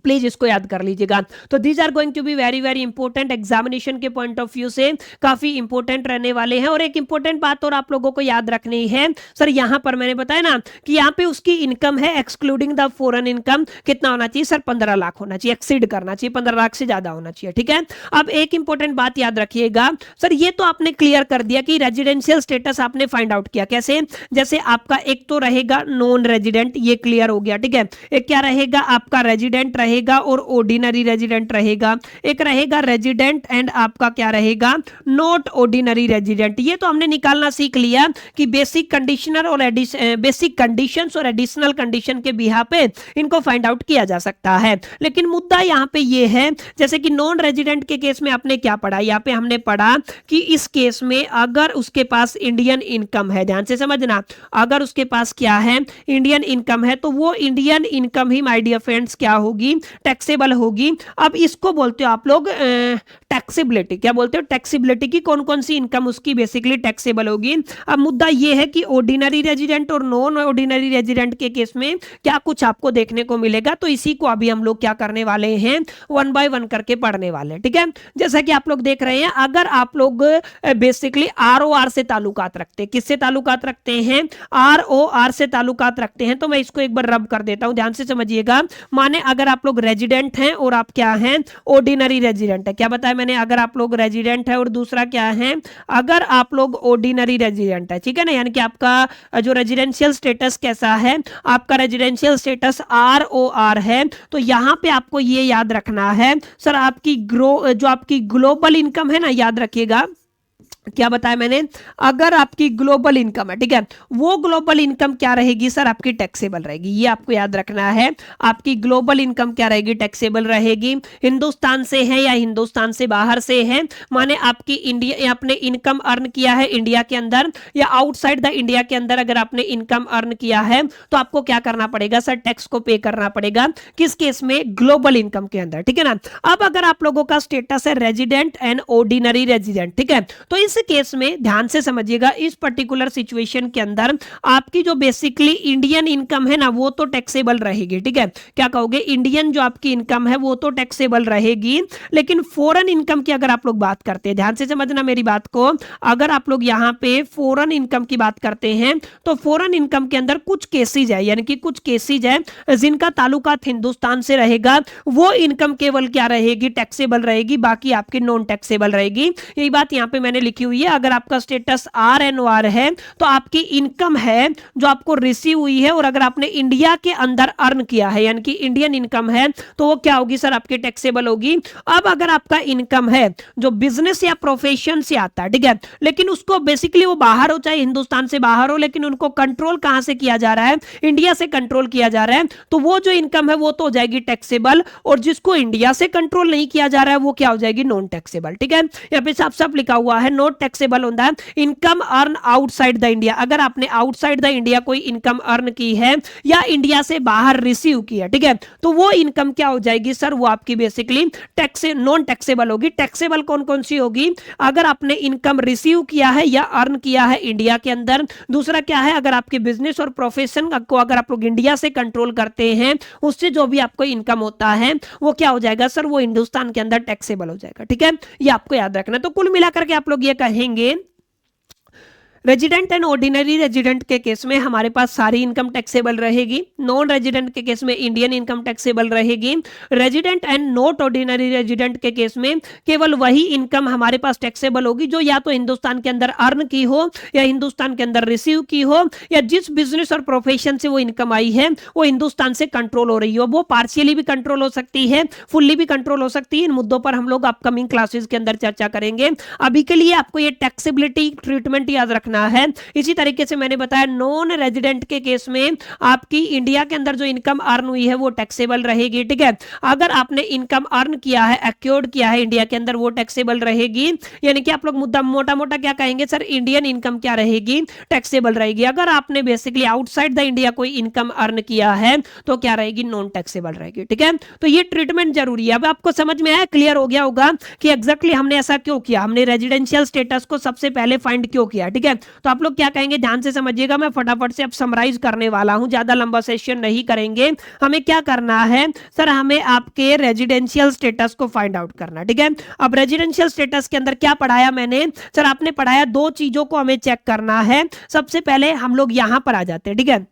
प्लीज इसको याद कर लीजिएगा। तो these are going to be very very important, examination के पॉइंट ऑफ व्यू से काफी इंपॉर्टेंट रहने वाले हैं। और एक इंपॉर्टेंट बात और आप लोगों को याद रखनी है, सर यहां पर मैंने बताया ना कि यहां पे उसकी इनकम है एक्सक्लूडिंग द फॉरेन इनकम कितना होना चाहिए, सर 15 लाख होना चाहिए, एक्सीड करना चाहिए, 15 लाख से ज्यादा होना चाहिए, ठीक है। अब एक इंपॉर्टेंट बात याद रखिएगा, सर ये तो आपने क्लियर कर दिया कि रेजिडेंशियल स्टेटस आपने फाइंड आउट किया कैसे, जैसे आपका एक तो रहेगा नॉन रेजिडेंट, ये क्लियर हो गया, ठीक है। एक क्या रहेगा, आपका रेजिडेंट रहेगा और ऑर्डिनरी रेजिडेंट रहेगा। एक रहेगा रेजिडेंट एंड आपका क्या रहेगा, नॉट ऑर्डिनरी रेजिडेंट। ये तो हमने निकालना सीख लिया कि बेसिक कंडीशनर और बेसिक कंडीशंस और एडिशनल कंडीशन के बिहा पे इनको फाइंड आउट किया जा सकता है। लेकिन मुद्दा यहां पे ये है, जैसे कि नॉन रेजिडेंट के केस में आपने क्या पढ़ा, यहां पे हमने पढ़ा कि इस केस में अगर उसके पास इंडियन इनकम है, ध्यान से समझना, अगर उसके पास क्या है, इंडियन इनकम है, तो वो इंडियन इनकम ही माय डियर फ्रेंड्स क्या होगी, टैक्सेबल होगी। अब इसको बोलते हो आप लोग टैक्सेबिलिटी, क्या बोलते हो, टैक्सेबिलिटी की कौन कौन सी इनकम उसकी बेसिकली टैक्सेबल होगी। अब मुद्दा ये है कि ऑर्डिनरी रेजिडेंट और नॉन ऑर्डिनरी रेजिडेंट के केस में क्या कुछ आपको देखने को मिलेगा, तो इसी को अभी हम लोग क्या करने वाले हैं, 1 बाय 1 करके पढ़ने वाले हैं, ठीक है। जैसा कि आप लोग देख रहे हैं, अगर आप लोग बेसिकली ROR से ताल्लुकात रखते हैं, किससे ताल्लुकात रखते हैं, ROR से ताल्लुकात रखते हैं, तो मैं इसको एक बार रब कर देता हूं, ध्यान से समझिएगा। माने अगर आप लोग रेजिडेंट हैं और आप क्या हैं, ऑर्डिनरी रेजिडेंट है, क्या बताया मैंने, अगर आप लोग रेजिडेंट है और दूसरा क्या है, अगर आप लोग ऑर्डिनरी रेजिडेंट है, ठीक है ना, यानी कि आपका जो रेजिडेंशियल स्टेटस कैसा है, आपका रेजिडेंशियल स्टेटस ROR है। तो यहां पे आपको ये याद रखना है, सर आपकी जो आपकी ग्लोबल इनकम है ना, याद रखिएगा क्या बताया मैंने, अगर आपकी ग्लोबल इनकम है, ठीक है, वो ग्लोबल इनकम क्या रहेगी, सर आपकी टैक्सेबल रहेगी। ये आपको याद रखना है, आपकी ग्लोबल इनकम क्या रहेगी, टैक्सेबल रहेगी। हिंदुस्तान से है या हिंदुस्तान से बाहर से है, माने आपकी इंडिया, आपने इनकम अर्न किया है इंडिया के अंदर या आउटसाइड द इंडिया के अंदर, अगर आपने इनकम अर्न किया है तो आपको क्या करना पड़ेगा, सर टैक्स को पे करना पड़ेगा। किस केस में, ग्लोबल इनकम के अंदर, ठीक है ना। अब अगर आप लोगों का स्टेटस है रेजिडेंट एंड ऑर्डिनरी रेजिडेंट, ठीक है, तो इस इस केस में ध्यान से समझिएगा, इस पर्टिकुलर सिचुएशन के अंदर आपकी जो बेसिकली इंडियन इनकम है ना वो तो टैक्सेबल रहेगी, ठीक है। क्या कहोगे, इंडियन जो आपकी इनकम है वो तो टैक्सेबल रहेगी, लेकिन फॉरेन इनकम की अगर आप लोग बात करते हैं, ध्यान से समझना मेरी बात को, अगर आप लोग यहाँ पे फॉरेन इनकम की बात करते हैं तो फॉरेन इनकम के अंदर कुछ केसेज है, यानी कि कुछ केसेज है जिनका ताल्लुकात हिंदुस्तान से रहेगा, वो इनकम केवल क्या रहेगी, टैक्सेबल रहेगी, बाकी आपकी नॉन टैक्सेबल रहेगी। यही बात यहाँ पे मैंने लिखी हुई है। अगर आपका स्टेटस RNOR है तो आपकी इनकम है जो आपको रिसीव हुई है, और अगर आपने इंडिया के अंदर अर्न किया है यानी कि इंडियन इनकम है तो वो क्या होगी सर, आपकी टैक्सेबल होगी। अब अगर आपका इनकम है जो बिजनेस या प्रोफेशन से आता है, ठीक है, लेकिन उसको बेसिकली वो बाहर हो, चाहे हिंदुस्तान से बाहर हो, लेकिन उनको कंट्रोल कहां से किया जा रहा है, इंडिया से कंट्रोल किया जा रहा है, तो वो जो इनकम है वो तो हो जाएगी टैक्सेबल, और जिसको इंडिया से कंट्रोल नहीं किया जा रहा है वो क्या हो जाएगी, नॉन टैक्सेबल, ठीक है। यहाँ पे साफ साफ लिखा हुआ है नॉट टैक्सेबल होता है income earn outside the India. अगर आपने आउटसाइड द इंडिया कोई इनकम अर्न की है या इंडिया से बाहर रिसीव की है, ठीक है, तो वो इनकम क्या हो जाएगी सर, वो आपकी बेसिकली टैक्स नॉन टैक्सेबल होगी। टैक्सेबल कौन कौन सी होगी, अगर आपने इनकम रिसीव किया है या अर्न किया है इंडिया के अंदर, दूसरा क्या है, अगर आपके बिजनेस और प्रोफेशन को अगर आप लोग इंडिया से कंट्रोल करते हैं, उससे जो भी आपको इनकम होता है वो क्या हो जाएगा सर, वो हिंदुस्तान के अंदर टैक्सेबल हो जाएगा, ठीक है। ये आपको याद रखना। तो कुल मिलाकर के आप लोग ये कहेंगे रेजिडेंट एंड ऑर्डिनरी रेजिडेंट के केस में हमारे पास सारी इनकम टैक्सेबल रहेगी, नॉन रेजिडेंट के केस में इंडियन इनकम टैक्सेबल रहेगी, resident and not ordinary resident के केस में केवल वही इनकम हमारे पास टैक्सेबल होगी जो या तो हिंदुस्तान के अंदर अर्न की हो या हिंदुस्तान के अंदर रिसीव की हो, या जिस बिजनेस और प्रोफेशन से वो इनकम आई है वो हिंदुस्तान से कंट्रोल हो रही हो। वो पार्शियली भी कंट्रोल हो सकती है, फुल्ली भी कंट्रोल हो सकती है। इन मुद्दों पर हम लोग अपकमिंग क्लासेस के अंदर चर्चा करेंगे। अभी के लिए आपको ये टैक्सेबिलिटी ट्रीटमेंट याद रखना है। इसी तरीके से मैंने बताया नॉन रेजिडेंट के केस में आपकी इंडिया के अंदर जो इनकम अर्न हुई है वो टैक्सेबल रहेगी, ठीक है। अगर आपने इनकम अर्न किया है, एक्योर्ड किया है इंडिया के अंदर, वो टैक्सेबल रहेगी। यानी कि आप लोग मुद्दा मोटा मोटा क्या कहेंगे सर, इंडियन इनकम क्या रहेगी, टैक्सेबल रहेगी। अगर आपने बेसिकली आउटसाइड द इंडिया कोई इनकम अर्न किया है तो क्या रहेगी, नॉन टैक्सेबल रहेगी, ठीक है। तो ये ट्रीटमेंट जरूरी है। अब आपको समझ में आया, क्लियर हो गया होगा कि एग्जैक्टली हमने ऐसा क्यों किया, हमने रेजिडेंशियल स्टेटस को सबसे पहले फाइंड क्यों किया, ठीक है। तो आप लोग क्या कहेंगे, ध्यान से समझिएगा, मैं फटाफट से अब समराइज करने वाला हूं, ज्यादा लंबा सेशन नहीं करेंगे। हमें क्या करना है सर, हमें आपके रेजिडेंशियल स्टेटस को फाइंड आउट करना, ठीक है। अब रेजिडेंशियल स्टेटस के अंदर क्या पढ़ाया मैंने सर, आपने पढ़ाया दो चीजों को हमें चेक करना है। सबसे पहले हम लोग यहां पर आ जाते हैं, ठीक है।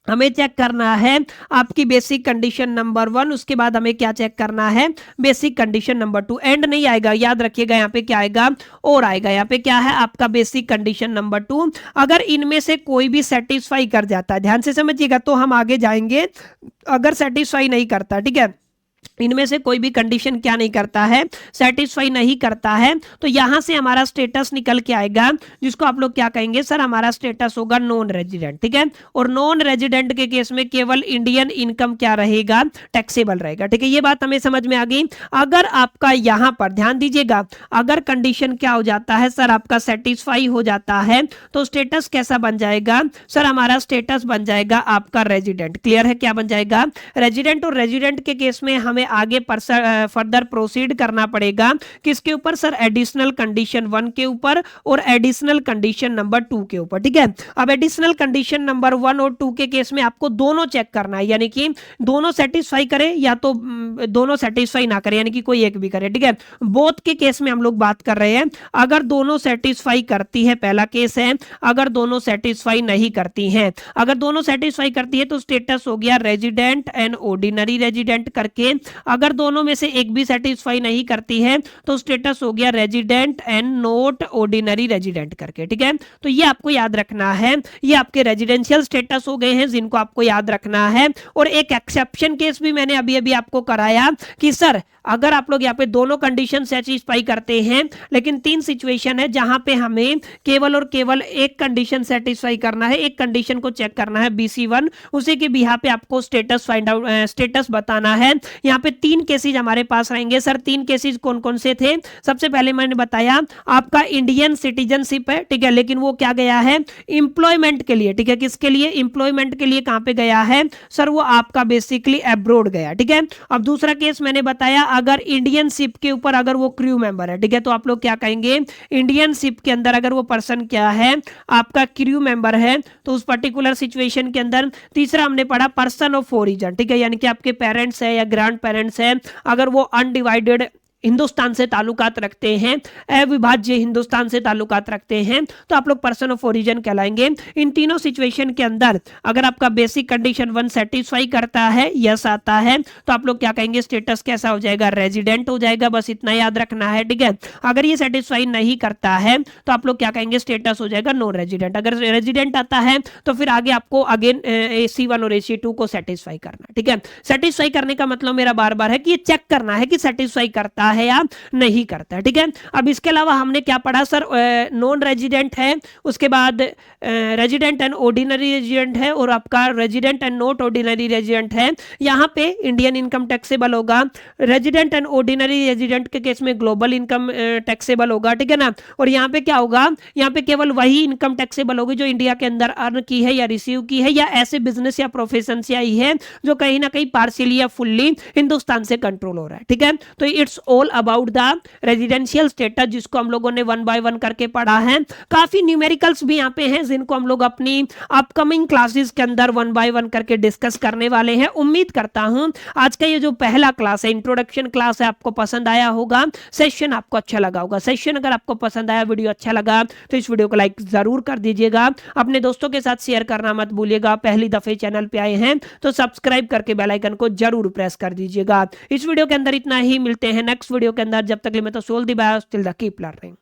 हमें चेक करना है आपकी बेसिक कंडीशन नंबर 1, उसके बाद हमें क्या चेक करना है, बेसिक कंडीशन नंबर 2। एंड नहीं आएगा, याद रखिएगा, यहाँ पे क्या आएगा, और आएगा। यहाँ पे क्या है आपका बेसिक कंडीशन नंबर 2। अगर इनमें से कोई भी सेटिस्फाई कर जाता है, ध्यान से समझिएगा, तो हम आगे जाएंगे। अगर सेटिस्फाई नहीं करता, ठीक है, इनमें से कोई भी कंडीशन क्या नहीं करता है, सेटिस्फाई नहीं करता है, तो यहां से हमारा स्टेटस निकल के आएगा, जिसको आप लोग क्या कहेंगे सर, हमारा स्टेटस होगा नॉन रेजिडेंट, ठीक है। और नॉन रेजिडेंट के केस में केवल इंडियन इनकम क्या रहेगा, टैक्सेबल रहेगा, ठीक है। ये बात हमें समझ में आ गई। अगर आपका यहां पर ध्यान दीजिएगा, अगर कंडीशन क्या हो जाता है सर, आपका सेटिस्फाई हो जाता है, तो स्टेटस कैसा बन जाएगा सर, हमारा स्टेटस बन जाएगा आपका रेजिडेंट। क्लियर है, क्या बन जाएगा, रेजिडेंट। और रेजिडेंट के केस में हमें आगे फर्दर प्रोसीड करना पड़ेगा किसके ऊपर सर, एडिशनल कंडीशन 1 के ऊपर और एडिशनल कंडीशन नंबर 2 के ऊपर, ठीक है। अब एडिशनल कंडीशन नंबर 1 और 2 के केस में आपको दोनों चेक करना है, यानी कि दोनों सेटिस्फाई करे या तो दोनों सेटिस्फाई ना करे, यानी कि कोई एक भी करे, ठीक है। बोथ के केस में हम लोग बात कर रहे हैं। अगर दोनों सेटिस्फाई करती है, पहला केस है। अगर दोनों सेटिस्फाई नहीं करती हैं, अगर दोनों सेटिस्फाई करती है तो स्टेटस हो गया रेजिडेंट एंड ऑर्डिनरी रेजिडेंट करके। अगर दोनों में से एक भी सेटिस्फाई नहीं करती है तो स्टेटस हो गया resident and not ordinary resident करके, ठीक है। तो ये आपको याद रखना है, ये आपके रेजिडेंशियल स्टेटस हो गए हैं जिनको आपको याद रखना है। और एक एक्सेप्शन केस भी मैंने अभी अभी आपको कराया कि सर अगर आप लोग यहाँ पे दोनों कंडीशन सेटिस्फाई करते हैं, लेकिन 3 सिचुएशन है जहां पे हमें केवल और केवल एक कंडीशन सेटिस्फाई करना है, एक कंडीशन को चेक करना है BC1, उसी के बिहाफ पे आपको स्टेटस फाइंड आउट स्टेटस बताना है। यहाँ पे 3 केसेज हमारे पास रहेंगे सर। 3 केसेज कौन कौन से थे, सबसे पहले मैंने बताया आपका इंडियन सिटीजनशिप है, ठीक है, लेकिन वो क्या गया है, एम्प्लॉयमेंट के लिए, ठीक है। किसके लिए, एम्प्लॉयमेंट के लिए। कहां पे गया है सर, वो आपका बेसिकली अब्रोड गया, ठीक है। अब दूसरा केस मैंने बताया अगर इंडियन शिप के ऊपर अगर वो क्रू मेंबर है, ठीक है, तो आप लोग क्या कहेंगे, इंडियन शिप के अंदर अगर वो पर्सन क्या है, आपका क्रू मेंबर है, तो उस पर्टिकुलर सिचुएशन के अंदर। तीसरा हमने पढ़ा पर्सन ऑफ ओरिजिन, ठीक है, यानी कि आपके पेरेंट्स है या ग्रैंड पेरेंट्स है, अगर वो अनडिवाइडेड हिंदुस्तान से ताल्लुकात रखते हैं, अविभाज्य हिंदुस्तान से ताल्लुकात रखते हैं, तो आप लोग पर्सन ऑफ ओरिजिन कहलाएंगे। इन तीनों सिचुएशन के अंदर अगर आपका बेसिक कंडीशन 1 सेटिस्फाई करता है, यस आता है, तो आप लोग क्या कहेंगे, स्टेटस कैसा हो जाएगा, रेजिडेंट हो जाएगा। बस इतना याद रखना है, ठीक है। अगर ये सेटिस्फाई नहीं करता है तो आप लोग क्या कहेंगे, स्टेटस हो जाएगा नो रेजिडेंट। अगर रेजिडेंट आता है तो फिर आगे आपको अगेन AC1 और AC2 को सेटिस्फाई करना, ठीक है। सेटिस्फाई करने का मतलब मेरा बार बार है कि ये चेक करना है कि सेटिस्फाई करता है या नहीं करता है, ठीक है। अब इसके अलावा हमने क्या पढ़ा सर, नॉन रेजिडेंट है, उसके बाद रेजिडेंट एंड ऑर्डिनरी रेजिडेंट है, और आपका resident and not ordinary resident है। यहाँ पे इंडियन इनकम टैक्सेबल होगा, रेजिडेंट एंड ऑर्डिनरी रेजिडेंट के केस में ग्लोबल इनकम टैक्सेबल होगा, ठीक है ना। और यहाँ पे क्या होगा, यहाँ पे केवल वही इनकम टैक्सेबल होगी जो इंडिया के अंदर अर्न की है या रिसीव की है, या ऐसे बिजनेस या प्रोफेशन से आई है जो कहीं ना कहीं पार्शियली या फुल्ली हिंदुस्तान से कंट्रोल हो रहा है, ठीक है। तो it's all about the residential status, जिसको हम लोगों ने 1 बाय 1 करके पढ़ा है। काफी न्यूमेरिकल्स भी यहाँ पे हैं जिनको हम लोग अपनी अपकमिंग क्लासेस के अंदर 1 बाय 1 करके डिस्कस करने वाले हैं। उम्मीद करता हूं आज का ये जो पहला क्लास है, इंट्रोडक्शन क्लास है, आपको पसंद आया होगा, सेशन आपको अच्छा लगा होगा। सेशन अगर आपको पसंद आया, वीडियो अच्छा लगा, तो इस वीडियो को लाइक जरूर कर दीजिएगा, अपने दोस्तों के साथ शेयर करना मत भूलिएगा। पहली दफे चैनल पे आए हैं तो सब्सक्राइब करके बेल आइकन को जरूर प्रेस कर दीजिएगा। इस वीडियो के अंदर इतना ही, मिलते हैं नेक्स्ट वीडियो के अंदर। जब तक के लिए मैं तो सोल दी bye, still the keep learning.